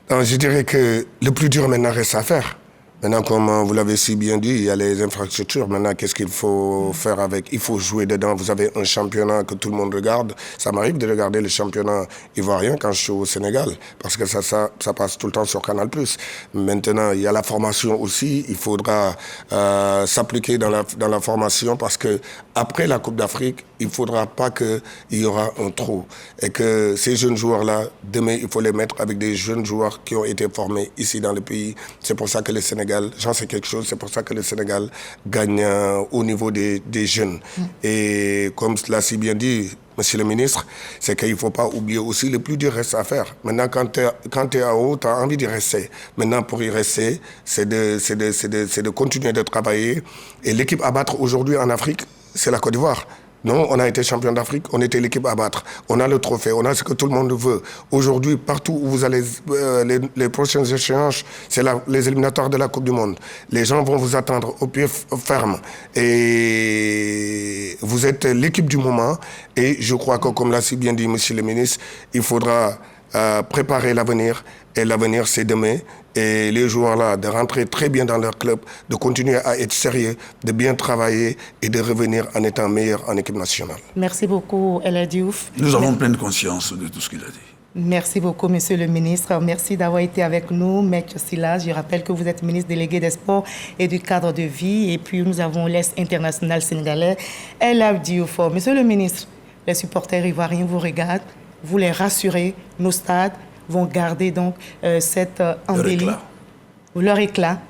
Je dirais que le plus dur maintenant reste à faire. Maintenant, comme vous l'avez si bien dit, il y a les infrastructures. Maintenant, qu'est-ce qu'il faut faire avec? Il faut jouer dedans. Vous avez un championnat que tout le monde regarde. Ça m'arrive de regarder le championnat ivoirien quand je suis au Sénégal, parce que ça passe tout le temps sur Canal+. Maintenant, il y a la formation aussi. Il faudra s'appliquer dans la formation, parce que après la Coupe d'Afrique, il ne faudra pas qu'il y aura un trou. Et que ces jeunes joueurs-là, demain, il faut les mettre avec des jeunes joueurs qui ont été formés ici dans le pays. C'est pour ça que le Sénégal, j'en sais quelque chose, c'est pour ça que le Sénégal gagne au niveau des jeunes. Et comme l'a si bien dit Monsieur le ministre, c'est qu'il ne faut pas oublier aussi le plus dur reste à faire. Maintenant, quand tu es en haut, tu as envie d'y rester. Maintenant, pour y rester, c'est de continuer de travailler. Et l'équipe à battre aujourd'hui en Afrique, c'est la Côte d'Ivoire. Non, on a été champion d'Afrique, on était l'équipe à battre. On a le trophée, on a ce que tout le monde veut. Aujourd'hui, partout où vous allez, les prochaines échéances, c'est les éliminatoires de la Coupe du Monde. Les gens vont vous attendre au pied ferme. Et vous êtes l'équipe du moment. Et je crois que, comme l'a si bien dit Monsieur le ministre, il faudra préparer l'avenir. Et l'avenir, c'est demain. Et les joueurs-là, de rentrer très bien dans leur club, de continuer à être sérieux, de bien travailler et de revenir en étant meilleur en équipe nationale. Merci beaucoup, Aldus Diouf. Nous avons pleine conscience de tout ce qu'il a dit. Merci beaucoup, Monsieur le ministre. Merci d'avoir été avec nous, Maître Silas. Je rappelle que vous êtes ministre délégué des Sports et du cadre de vie. Et puis, nous avons l'Est international sénégalais, Aldus Diouf. Monsieur le ministre, les supporters ivoiriens vous regardent. Vous les rassurez, nos stades vont garder donc cette embellie, leur éclat.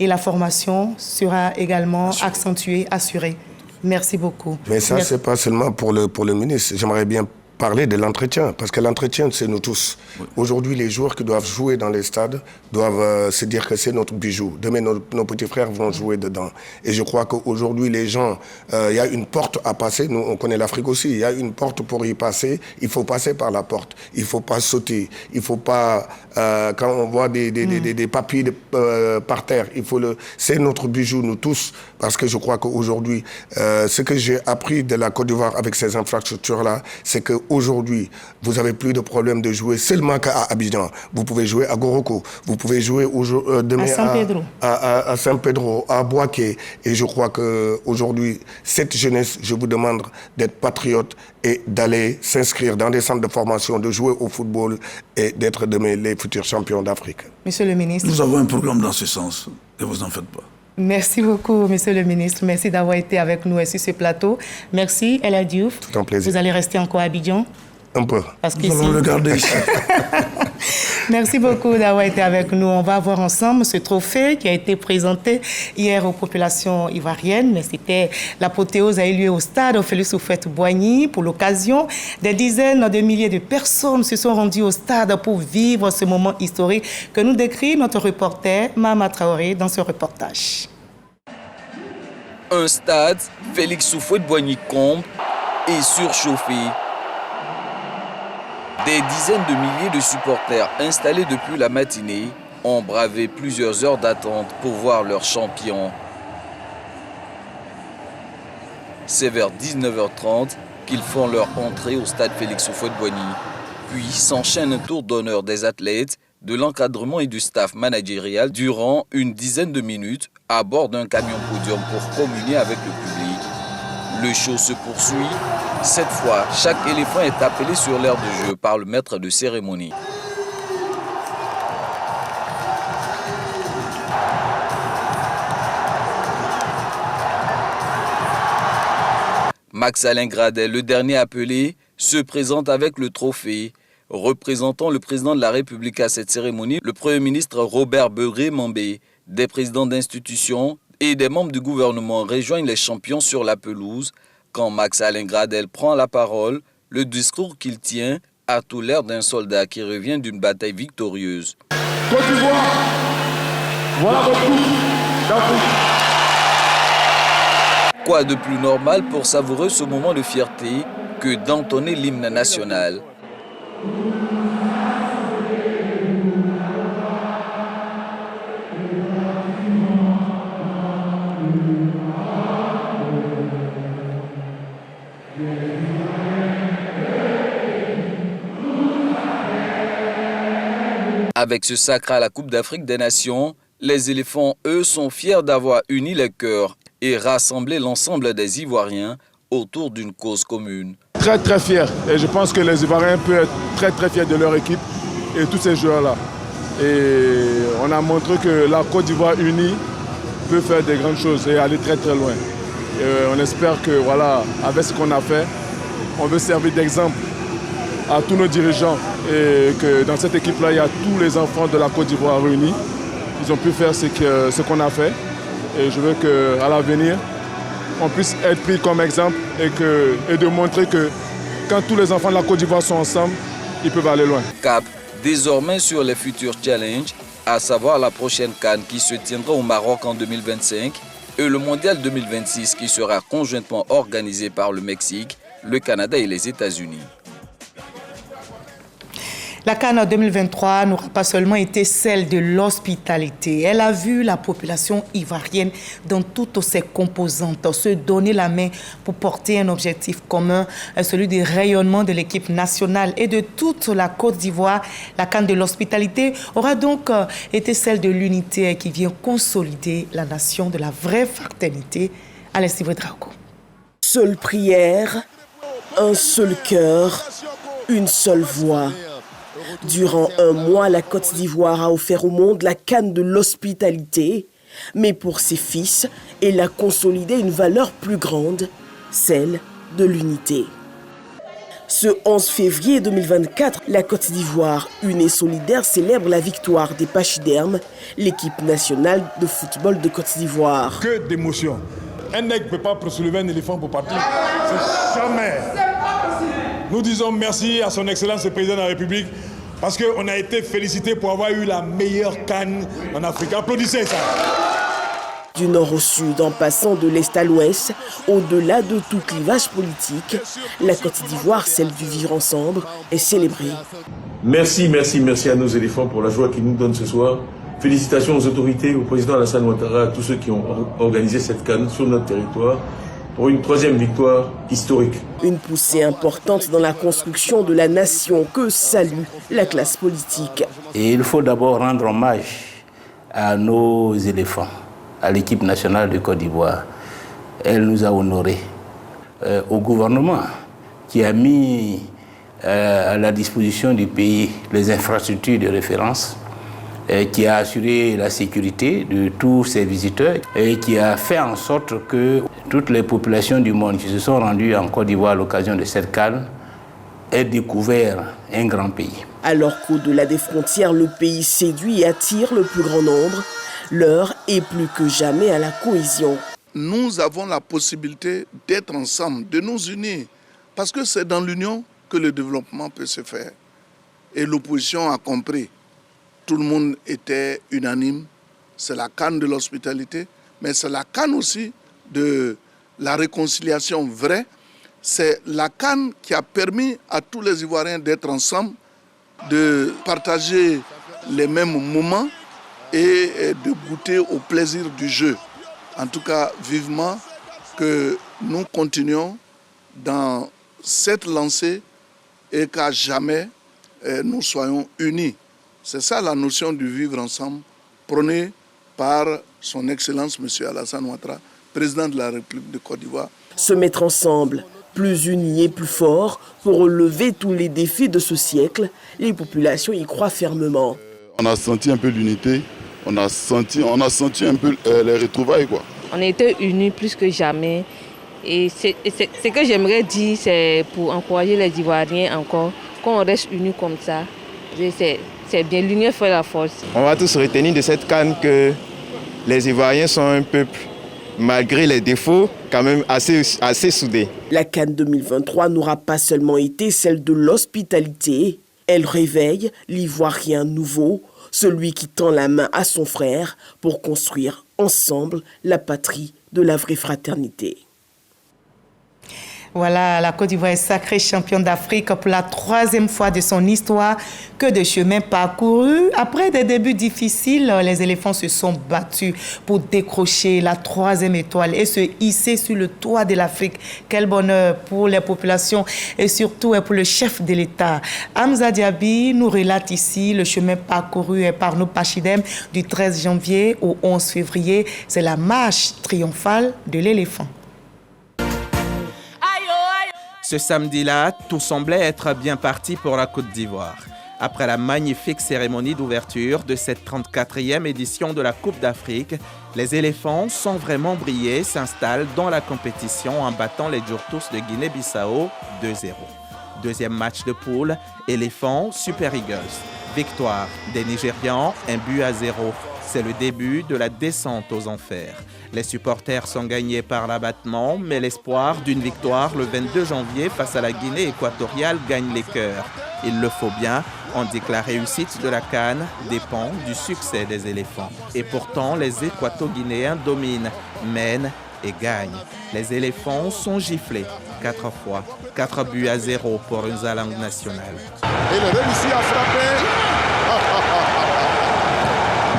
Et la formation sera également accentuée, assurée. Merci beaucoup. Mais ça, c'est pas seulement pour le ministre. J'aimerais bien parler de l'entretien, parce que l'entretien, c'est nous tous. Oui. Aujourd'hui, les joueurs qui doivent jouer dans les stades doivent se dire que c'est notre bijou. Demain, nos petits frères vont jouer dedans. Et je crois qu'aujourd'hui, les gens, il y a une porte à passer. Nous, on connaît l'Afrique aussi. Il y a une porte pour y passer. Il faut passer par la porte. Il ne faut pas sauter. Il ne faut pas, quand on voit des papiers par terre, c'est notre bijou, nous tous. Parce que je crois qu'aujourd'hui, ce que j'ai appris de la Côte d'Ivoire avec ces infrastructures-là, c'est qu'aujourd'hui, vous n'avez plus de problème de jouer seulement qu'à Abidjan. Vous pouvez jouer à Goroko, vous pouvez jouer demain à Saint-Pedro, à Boaké. Et je crois qu'aujourd'hui, cette jeunesse, je vous demande d'être patriote et d'aller s'inscrire dans des centres de formation, de jouer au football et d'être demain les futurs champions d'Afrique. Monsieur le ministre. Nous avons un programme dans ce sens, ne vous en faites pas. Merci beaucoup, Monsieur le ministre. Merci d'avoir été avec nous sur ce plateau. Merci, El Hadji Diouf. C'est un plaisir. Vous allez rester encore à Abidjan? Un peu. Parce nous allons le garder ici. Merci beaucoup d'avoir été avec nous. On va voir ensemble ce trophée qui a été présenté hier aux populations ivoiriennes. Mais c'était l'apothéose a eu lieu au stade Félix Houphouët-Boigny. Pour l'occasion, des dizaines de milliers de personnes se sont rendues au stade pour vivre ce moment historique que nous décrit notre reporter Mama Traoré dans ce reportage. Un stade Félix Houphouët-Boigny comble et surchauffé. Des dizaines de milliers de supporters installés depuis la matinée ont bravé plusieurs heures d'attente pour voir leur champion. C'est vers 19h30 qu'ils font leur entrée au stade Félix Houphouët-Boigny. Puis s'enchaîne un tour d'honneur des athlètes, de l'encadrement et du staff managérial durant une dizaine de minutes à bord d'un camion podium pour communier avec le public. Le show se poursuit. Cette fois, chaque éléphant est appelé sur l'aire de jeu par le maître de cérémonie. Max-Alain Gradel, le dernier appelé, se présente avec le trophée. Représentant le président de la République à cette cérémonie, le Premier ministre Robert Beuré-Mambé, des présidents d'institutions et des membres du gouvernement rejoignent les champions sur la pelouse. Quand Max-Alain Gradel prend la parole, le discours qu'il tient a tout l'air d'un soldat qui revient d'une bataille victorieuse. Côte d'Ivoire, voilà votre coupe d'Afrique. Quoi de plus normal pour savourer ce moment de fierté que d'entonner l'hymne national? Avec ce sacre à la Coupe d'Afrique des Nations, les éléphants, eux, sont fiers d'avoir uni les cœurs et rassemblé l'ensemble des Ivoiriens autour d'une cause commune. Très très fiers. Et je pense que les Ivoiriens peuvent être très très fiers de leur équipe et tous ces joueurs-là. Et on a montré que la Côte d'Ivoire unie peut faire des grandes choses et aller très très loin. Et on espère que voilà, avec ce qu'on a fait, on veut servir d'exemple à tous nos dirigeants et que dans cette équipe-là, il y a tous les enfants de la Côte d'Ivoire réunis. Ils ont pu faire ce qu'on a fait et je veux qu'à l'avenir, on puisse être pris comme exemple et de montrer que quand tous les enfants de la Côte d'Ivoire sont ensemble, ils peuvent aller loin. Cap désormais sur les futurs challenges, à savoir la prochaine CAN qui se tiendra au Maroc en 2025 et le Mondial 2026 qui sera conjointement organisé par le Mexique, le Canada et les États-Unis. La CAN 2023 n'aura pas seulement été celle de l'hospitalité. Elle a vu la population ivoirienne dans toutes ses composantes se donner la main pour porter un objectif commun, celui du rayonnement de l'équipe nationale et de toute la Côte d'Ivoire. La CAN de l'hospitalité aura donc été celle de l'unité qui vient consolider la nation de la vraie fraternité. Alessandro Drago. Seule prière, un seul cœur, une seule voix. Durant un mois, la Côte d'Ivoire a offert au monde la canne de l'hospitalité. Mais pour ses fils, elle a consolidé une valeur plus grande, celle de l'unité. Ce 11 février 2024, la Côte d'Ivoire, une et solidaire, célèbre la victoire des Pachydermes, l'équipe nationale de football de Côte d'Ivoire. Que d'émotions. Un aigle ne peut pas soulever un éléphant pour partir. C'est jamais. Nous disons merci à son Excellence le Président de la République parce qu'on a été félicité pour avoir eu la meilleure CAN en Afrique. Applaudissez ça. Du nord au sud, en passant de l'est à l'ouest, au-delà de tout clivage politique, la Côte d'Ivoire, celle du vivre ensemble, est célébrée. Merci à nos éléphants pour la joie qu'ils nous donnent ce soir. Félicitations aux autorités, au président Alassane Ouattara, à tous ceux qui ont organisé cette CAN sur notre territoire pour une 3e victoire historique. Une poussée importante dans la construction de la nation que salue la classe politique. Et il faut d'abord rendre hommage à nos éléphants, à l'équipe nationale de Côte d'Ivoire. Elle nous a honorés. Au gouvernement qui a mis à la disposition du pays les infrastructures de référence, qui a assuré la sécurité de tous ses visiteurs et qui a fait en sorte que toutes les populations du monde qui se sont rendues en Côte d'Ivoire à l'occasion de cette CAN aient découvert un grand pays. Alors qu'au-delà des frontières, le pays séduit et attire le plus grand nombre, l'heure est plus que jamais à la cohésion. Nous avons la possibilité d'être ensemble, de nous unir, parce que c'est dans l'union que le développement peut se faire. Et l'opposition a compris. Tout le monde était unanime. C'est la CAN de l'hospitalité, mais c'est la CAN aussi de la réconciliation vraie. C'est la CAN qui a permis à tous les Ivoiriens d'être ensemble, de partager les mêmes moments et de goûter au plaisir du jeu. En tout cas, vivement que nous continuions dans cette lancée et qu'à jamais nous soyons unis. C'est ça la notion du vivre ensemble, prônée par son Excellence M. Alassane Ouattara, président de la République de Côte d'Ivoire. Se mettre ensemble, plus unis et plus forts, pour relever tous les défis de ce siècle, les populations y croient fermement. On a senti un peu l'unité, on a senti un peu les retrouvailles, quoi. On était unis plus que jamais. Et ce que j'aimerais dire, c'est pour encourager les Ivoiriens encore, qu'on reste unis comme ça. C'est bien, l'union fait la force. On va tous retenir de cette CAN que les Ivoiriens sont un peuple, malgré les défauts, quand même assez soudés. La CAN 2023 n'aura pas seulement été celle de l'hospitalité. Elle réveille l'Ivoirien nouveau, celui qui tend la main à son frère pour construire ensemble la patrie de la vraie fraternité. Voilà, la Côte d'Ivoire est sacrée championne d'Afrique pour la 3e fois de son histoire. Que de chemin parcouru. Après des débuts difficiles, les éléphants se sont battus pour décrocher la 3e étoile et se hisser sur le toit de l'Afrique. Quel bonheur pour les populations et surtout pour le chef de l'État. Hamza Diaby nous relate ici le chemin parcouru par nos Pachidem du 13 janvier au 11 février. C'est la marche triomphale de l'éléphant. Ce samedi-là, tout semblait être bien parti pour la Côte d'Ivoire. Après la magnifique cérémonie d'ouverture de cette 34e édition de la Coupe d'Afrique, les éléphants, sans vraiment briller, s'installent dans la compétition en battant les Djurtous de Guinée-Bissau 2-0. Deuxième match de poule, éléphants, Super Eagles. Victoire des Nigérians, 1-0. C'est le début de la descente aux enfers. Les supporters sont gagnés par l'abattement, mais l'espoir d'une victoire le 22 janvier face à la Guinée équatoriale gagne les cœurs. Il le faut bien, on dit que la réussite de la CAN dépend du succès des éléphants. Et pourtant, les Équato-Guinéens dominent, mènent et gagnent. Les éléphants sont giflés 4 fois, 4-0 pour une langue nationale. Il réussit à frapper.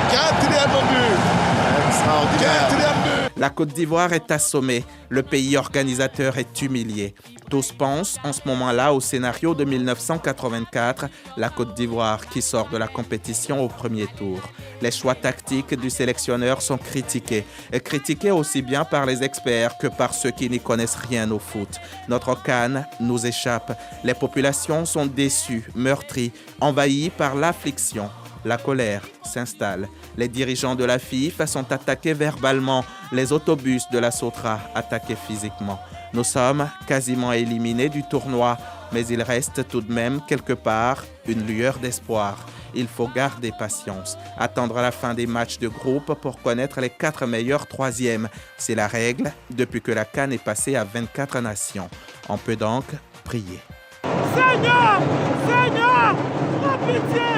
4e but. Extraordinaire. 4e but. La Côte d'Ivoire est assommée, le pays organisateur est humilié. Tous pensent en ce moment-là au scénario de 1984, la Côte d'Ivoire qui sort de la compétition au premier tour. Les choix tactiques du sélectionneur sont critiqués, et critiqués aussi bien par les experts que par ceux qui n'y connaissent rien au foot. Notre CAN nous échappe, les populations sont déçues, meurtries, envahies par l'affliction. La colère s'installe. Les dirigeants de la FIFA sont attaqués verbalement. Les autobus de la Sotra attaqués physiquement. Nous sommes quasiment éliminés du tournoi, mais il reste tout de même quelque part une lueur d'espoir. Il faut garder patience, attendre la fin des matchs de groupe pour connaître les 4 meilleurs 3e. C'est la règle depuis que la CAN est passée à 24 nations. On peut donc prier. Seigneur, Seigneur, prends pitié.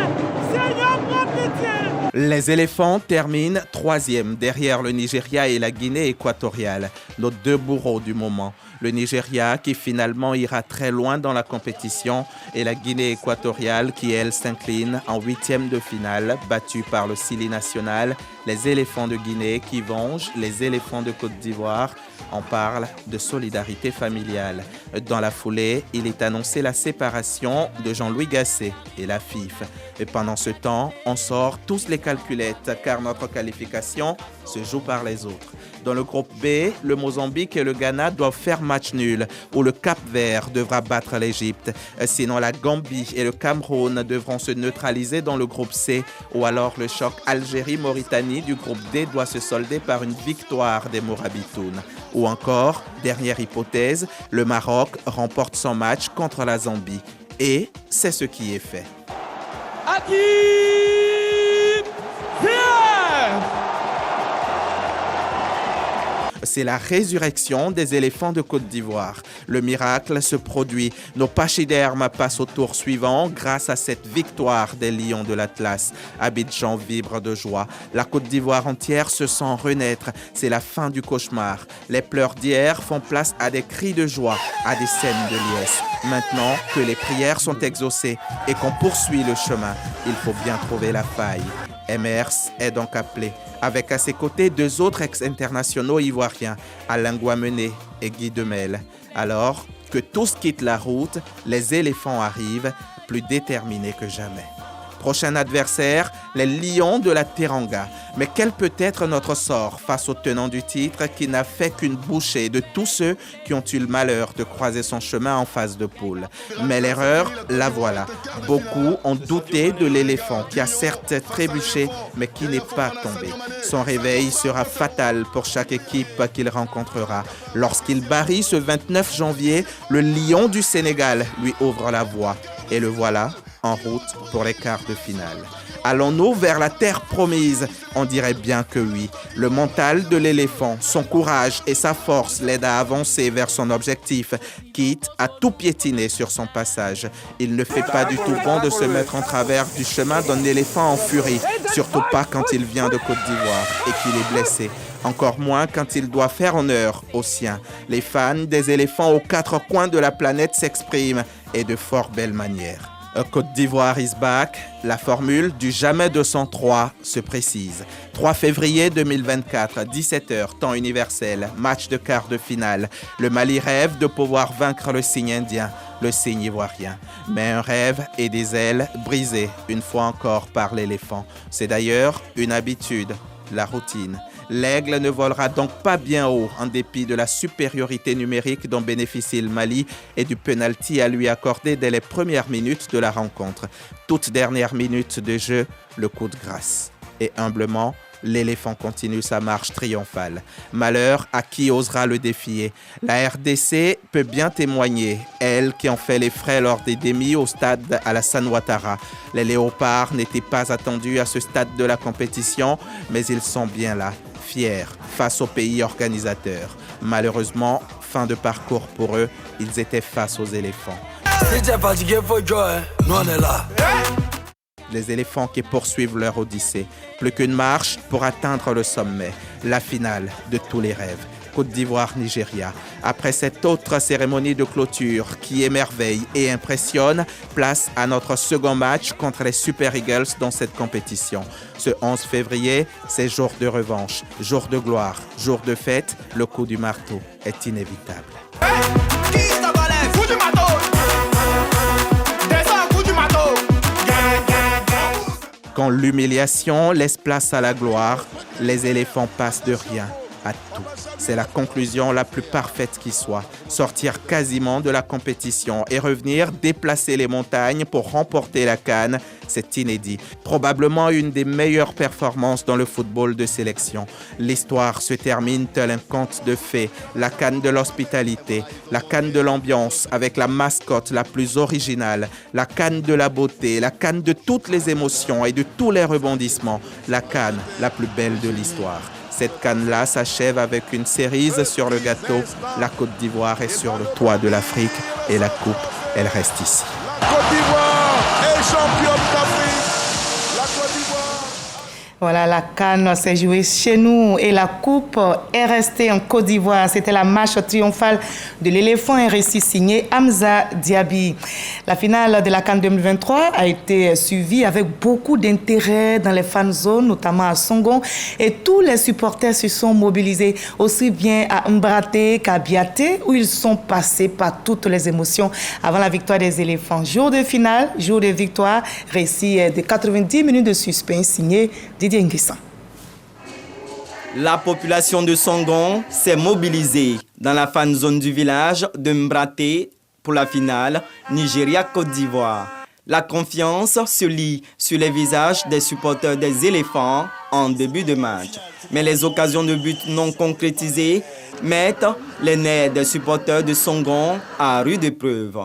Seigneur, prends pitié. Les éléphants terminent 3e derrière le Nigeria et la Guinée équatoriale, nos 2 bourreaux du moment. Le Nigeria qui finalement ira très loin dans la compétition et la Guinée équatoriale qui, elle, s'incline en 8e de finale, battue par le Sili national. Les éléphants de Guinée qui vengent les éléphants de Côte d'Ivoire. On parle de solidarité familiale. Dans la foulée, il est annoncé la séparation de Jean-Louis Gasset et la FIF. Et pendant ce temps, on sort tous les calculettes car notre qualification se joue par les autres. Dans le groupe B, le Mozambique et le Ghana doivent faire match nul où le Cap-Vert devra battre l'Égypte. Sinon, la Gambie et le Cameroun devront se neutraliser dans le groupe C ou alors le choc Algérie-Mauritanie du groupe D doit se solder par une victoire des Morabitounes. Ou encore, dernière hypothèse, le Maroc remporte son match contre la Zambie. Et c'est ce qui est fait. Hakim Ziyech. C'est la résurrection des éléphants de Côte d'Ivoire. Le miracle se produit. Nos pachydermes passent au tour suivant grâce à cette victoire des Lions de l'Atlas. Abidjan vibre de joie. La Côte d'Ivoire entière se sent renaître. C'est la fin du cauchemar. Les pleurs d'hier font place à des cris de joie, à des scènes de liesse. Maintenant que les prières sont exaucées et qu'on poursuit le chemin, il faut bien trouver la faille. Emers est donc appelé, avec à ses côtés 2 autres ex-internationaux ivoiriens, Alain Guamené et Guy Demel. Alors que tous quittent la route, les éléphants arrivent, plus déterminés que jamais. Prochain adversaire, les Lions de la Teranga. Mais quel peut être notre sort face au tenant du titre qui n'a fait qu'une bouchée de tous ceux qui ont eu le malheur de croiser son chemin en phase de poule? Mais l'erreur, la voilà. Beaucoup ont douté de l'éléphant qui a certes trébuché, mais qui n'est pas tombé. Son réveil sera fatal pour chaque équipe qu'il rencontrera. Lorsqu'il barille ce 29 janvier, le Lion du Sénégal lui ouvre la voie. Et le voilà en route pour les quarts de finale. Allons-nous vers la terre promise? On dirait bien que oui. Le mental de l'éléphant, son courage et sa force l'aident à avancer vers son objectif, quitte à tout piétiner sur son passage. Il ne fait pas du tout bon de se mettre en travers du chemin d'un éléphant en furie, surtout pas quand il vient de Côte d'Ivoire et qu'il est blessé. Encore moins quand il doit faire honneur aux siens. Les fans des éléphants aux 4 coins de la planète s'expriment et de fort belle manière. Côte d'Ivoire is back. La formule du jamais 203 se précise. 3 février 2024, 17h, temps universel, match de quart de finale. Le Mali rêve de pouvoir vaincre le cygne indien, le cygne ivoirien. Mais un rêve et des ailes brisées une fois encore par l'éléphant. C'est d'ailleurs une habitude, la routine. L'aigle ne volera donc pas bien haut en dépit de la supériorité numérique dont bénéficie le Mali et du penalty à lui accorder dès les premières minutes de la rencontre. Toute dernière minute de jeu, le coup de grâce. Et humblement, l'éléphant continue sa marche triomphale. Malheur à qui osera le défier. La RDC peut bien témoigner, elle qui en fait les frais lors des démis au stade Alassane Ouattara. Les léopards n'étaient pas attendus à ce stade de la compétition, mais ils sont bien là, fiers face au pays organisateur. Malheureusement, fin de parcours pour eux, ils étaient face aux éléphants. Si t'es fatigué, faut jouer, nous on est là. Les éléphants qui poursuivent leur odyssée. Plus qu'une marche pour atteindre le sommet, la finale de tous les rêves. Côte d'Ivoire-Nigeria. Après cette autre cérémonie de clôture qui émerveille et impressionne, place à notre second match contre les Super Eagles dans cette compétition. Ce 11 février, c'est jour de revanche, jour de gloire, jour de fête. Le coup du marteau est inévitable. Quand l'humiliation laisse place à la gloire, les éléphants passent de rien à tout. C'est la conclusion la plus parfaite qui soit. Sortir quasiment de la compétition et revenir déplacer les montagnes pour remporter la CAN, c'est inédit. Probablement une des meilleures performances dans le football de sélection. L'histoire se termine tel un conte de fées. La CAN de l'hospitalité, la CAN de l'ambiance avec la mascotte la plus originale, la CAN de la beauté, la CAN de toutes les émotions et de tous les rebondissements, la CAN la plus belle de l'histoire. Cette CAN-là s'achève avec une cerise sur le gâteau. La Côte d'Ivoire est sur le toit de l'Afrique et la coupe, elle reste ici. La Côte d'Ivoire est championne d'Afrique. La Côte d'Ivoire. Voilà, la CAN s'est jouée chez nous et la coupe est restée en Côte d'Ivoire. C'était la marche triomphale de l'éléphant RSI signé Hamza Diaby. La finale de la CAN 2023 a été suivie avec beaucoup d'intérêt dans les fan zones, notamment à Songon. Et tous les supporters se sont mobilisés, aussi bien à Mbraté qu'à Biaté, où ils sont passés par toutes les émotions avant la victoire des éléphants. Jour de finale, jour de victoire, récit de 90 minutes de suspense signé Didier Nguissan. La population de Songon s'est mobilisée dans la fan zone du village de Mbraté pour la finale Nigeria-Côte d'Ivoire. La confiance se lit sur les visages des supporters des éléphants en début de match. Mais les occasions de but non concrétisées mettent les nerfs des supporters de Songon à rude épreuve.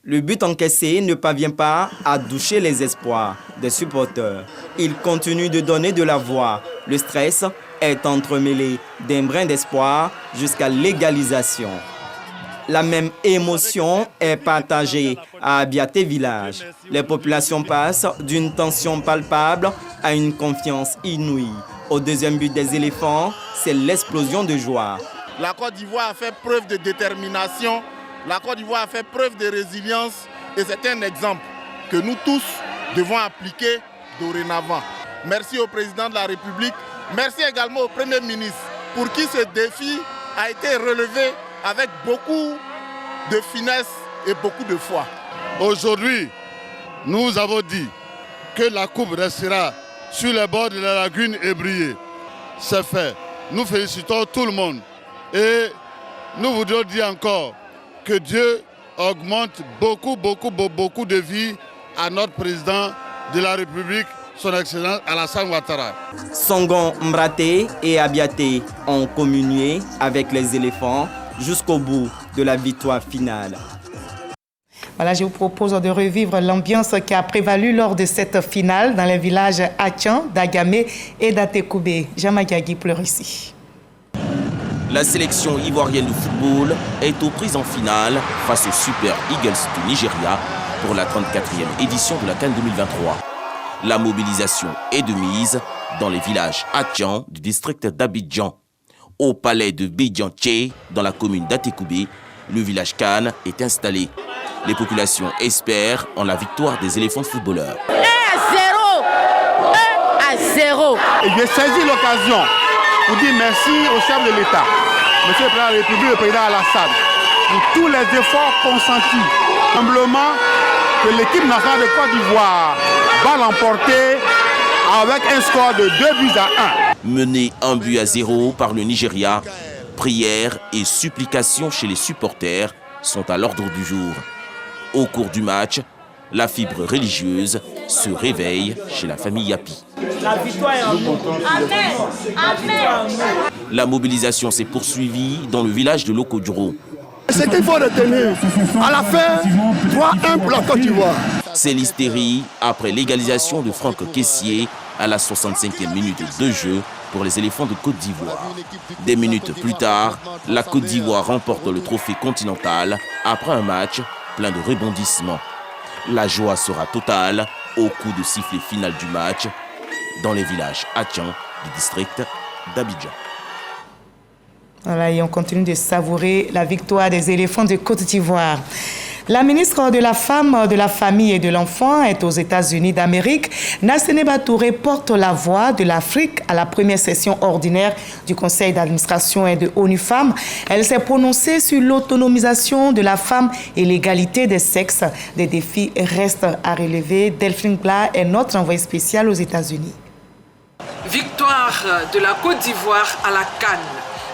Le but encaissé ne parvient pas à doucher les espoirs des supporters. Ils continuent de donner de la voix. Le stress est entremêlé d'un brin d'espoir jusqu'à l'égalisation. La même émotion est partagée à Biaté Village. Les populations passent d'une tension palpable à une confiance inouïe. Au deuxième but des éléphants, c'est l'explosion de joie. La Côte d'Ivoire a fait preuve de détermination. La Côte d'Ivoire a fait preuve de résilience et c'est un exemple que nous tous devons appliquer dorénavant. Merci au président de la République, merci également au Premier ministre pour qui ce défi a été relevé avec beaucoup de finesse et beaucoup de foi. Aujourd'hui, nous avons dit que la coupe restera sur les bords de la lagune ébriée. C'est fait. Nous félicitons tout le monde et nous voudrions dire encore que Dieu augmente beaucoup de vie à notre président de la République, son Excellence Alassane Ouattara. Songon, Mbraté et Abiaté ont communié avec les éléphants jusqu'au bout de la victoire finale. Voilà, je vous propose de revivre l'ambiance qui a prévalu lors de cette finale dans les villages Atchan, d'Agamé et d'Atekoubé. Jamagagi pleure ici. La sélection ivoirienne de football est aux prises en finale face aux Super Eagles du Nigeria pour la 34e édition de la CAN 2023. La mobilisation est de mise dans les villages Atchan du district d'Abidjan. Au palais de Bédianché, dans la commune d'Atekoubé, le village CAN est installé. Les populations espèrent en la victoire des éléphants footballeurs. 1-0 Et j'ai saisi l'occasion pour dire merci au chef de l'État, Monsieur le Président de la République, le Président Alassane, pour tous les efforts consentis. Humblement, que l'équipe nationale de Côte d'Ivoire va l'emporter avec un score de 2-1. Mené 1-0 par le Nigeria, prières et supplications chez les supporters sont à l'ordre du jour. Au cours du match, la fibre religieuse se réveille chez la famille Yapi. La victoire est en nous. Amen. Amen. La mobilisation s'est poursuivie dans le village de Lokodjoro. Ce qu'il faut retenir, à la fin, 3-1 pour la Côte d'Ivoire. C'est l'hystérie après l'égalisation de Franck Kessié à la 65e minute de jeu pour les éléphants de Côte d'Ivoire. Des minutes plus tard, la Côte d'Ivoire remporte le trophée continental après un match plein de rebondissements. La joie sera totale au coup de sifflet final du match dans les villages Atchan du district d'Abidjan. Voilà, et on continue de savourer la victoire des éléphants de Côte d'Ivoire. La ministre de la Femme, de la Famille et de l'Enfant est aux États-Unis d'Amérique. Nasseneba Touré porte la voix de l'Afrique à la première session ordinaire du Conseil d'administration et de ONU Femmes. Elle s'est prononcée sur l'autonomisation de la femme et l'égalité des sexes. Des défis restent à relever. Delphine Blas est notre envoyée spéciale aux États-Unis. Victoire de la Côte d'Ivoire à la CAN.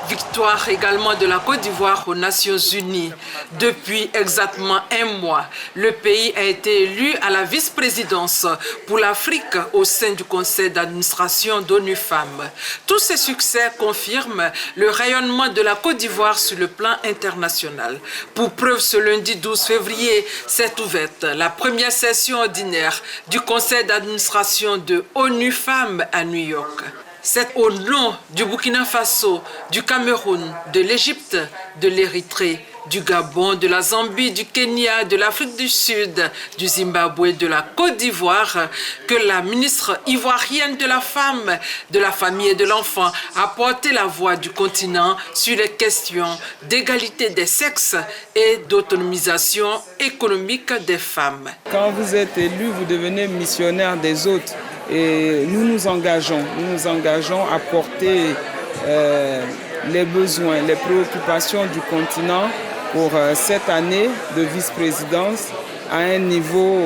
Victoire également de la Côte d'Ivoire aux Nations Unies. Depuis exactement un mois, le pays a été élu à la vice-présidence pour l'Afrique au sein du conseil d'administration d'ONU Femmes. Tous ces succès confirment le rayonnement de la Côte d'Ivoire sur le plan international. Pour preuve, ce lundi 12 février s'est ouverte la première session ordinaire du conseil d'administration de ONU Femmes à New York. C'est au nom du Burkina Faso, du Cameroun, de l'Égypte, de l'Érythrée, du Gabon, de la Zambie, du Kenya, de l'Afrique du Sud, du Zimbabwe, de la Côte d'Ivoire, que la ministre ivoirienne de la Femme, de la Famille et de l'Enfant a porté la voix du continent sur les questions d'égalité des sexes et d'autonomisation économique des femmes. Quand vous êtes élu, vous devenez missionnaire des autres. Et nous nous engageons à porter les besoins, les préoccupations du continent pour cette année de vice-présidence à un niveau,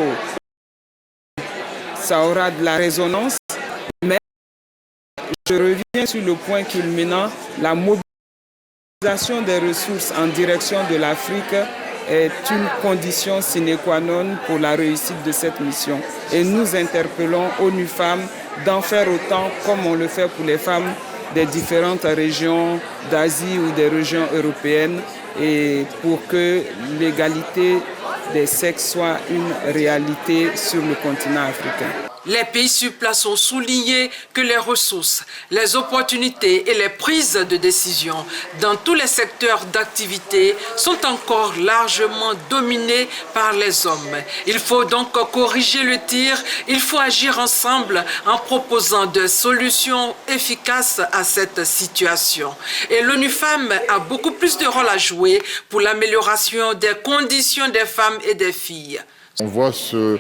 ça aura de la résonance, mais je reviens sur le point culminant, la mobilisation des ressources en direction de l'Afrique est une condition sine qua non pour la réussite de cette mission. Et nous interpellons ONU Femmes d'en faire autant comme on le fait pour les femmes des différentes régions d'Asie ou des régions européennes et pour que l'égalité des sexes soit une réalité sur le continent africain. Les pays sur place ont souligné que les ressources, les opportunités et les prises de décision dans tous les secteurs d'activité sont encore largement dominés par les hommes. Il faut donc corriger le tir, il faut agir ensemble en proposant des solutions efficaces à cette situation. Et l'ONU Femmes a beaucoup plus de rôle à jouer pour l'amélioration des conditions des femmes et des filles. On voit se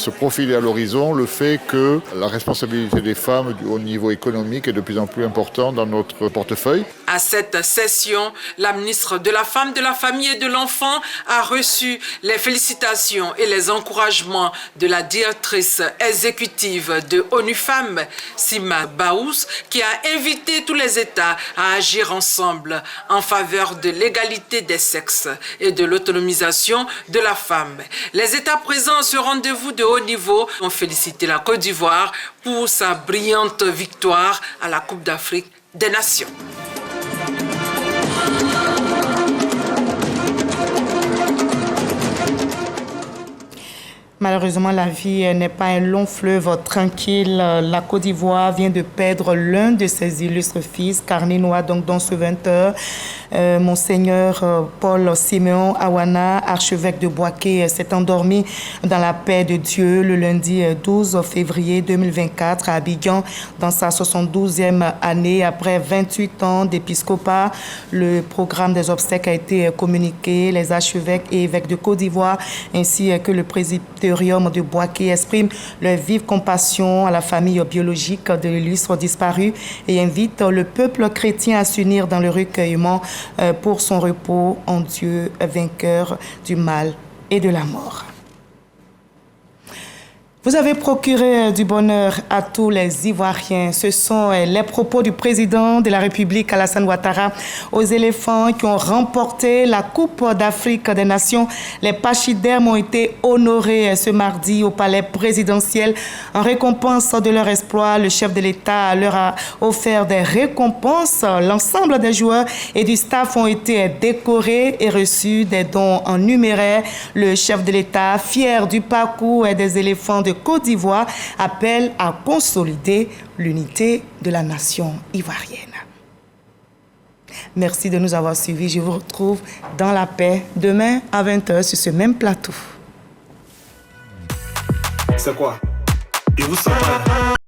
profiler à l'horizon le fait que la responsabilité des femmes au niveau économique est de plus en plus importante dans notre portefeuille. À cette session, la ministre de la Femme, de la Famille et de l'Enfant a reçu les félicitations et les encouragements de la directrice exécutive de ONU Femmes, Sima Baous, qui a invité tous les États à agir ensemble en faveur de l'égalité des sexes et de l'autonomisation de la femme. Les États présents à ce rendez-vous de haut niveau ont félicité la Côte d'Ivoire pour sa brillante victoire à la Coupe d'Afrique des Nations. Malheureusement, la vie n'est pas un long fleuve tranquille. La Côte d'Ivoire vient de perdre l'un de ses illustres fils, carné-noir, donc dans ce 20h. Monseigneur Paul Siméon Awana, archevêque de Bouaké, s'est endormi dans la paix de Dieu le lundi 12 février 2024 à Abidjan, dans sa 72e année. Après 28 ans d'épiscopat, le programme des obsèques a été communiqué. Les archevêques et évêques de Côte d'Ivoire ainsi que le presbytérium de Bouaké expriment leur vive compassion à la famille biologique de l'illustre disparu et invitent le peuple chrétien à s'unir dans le recueillement pour son repos en Dieu, vainqueur du mal et de la mort. Vous avez procuré du bonheur à tous les Ivoiriens. Ce sont les propos du président de la République, Alassane Ouattara, aux éléphants qui ont remporté la Coupe d'Afrique des Nations. Les pachydermes ont été honorés ce mardi au palais présidentiel. En récompense de leur exploit, le chef de l'État leur a offert des récompenses. L'ensemble des joueurs et du staff ont été décorés et reçus des dons en numéraire. Le chef de l'État, fier du parcours des éléphants de Côte d'Ivoire, appelle à consolider l'unité de la nation ivoirienne. Merci de nous avoir suivis. Je vous retrouve dans la paix demain à 20h sur ce même plateau. C'est quoi? Et vous savez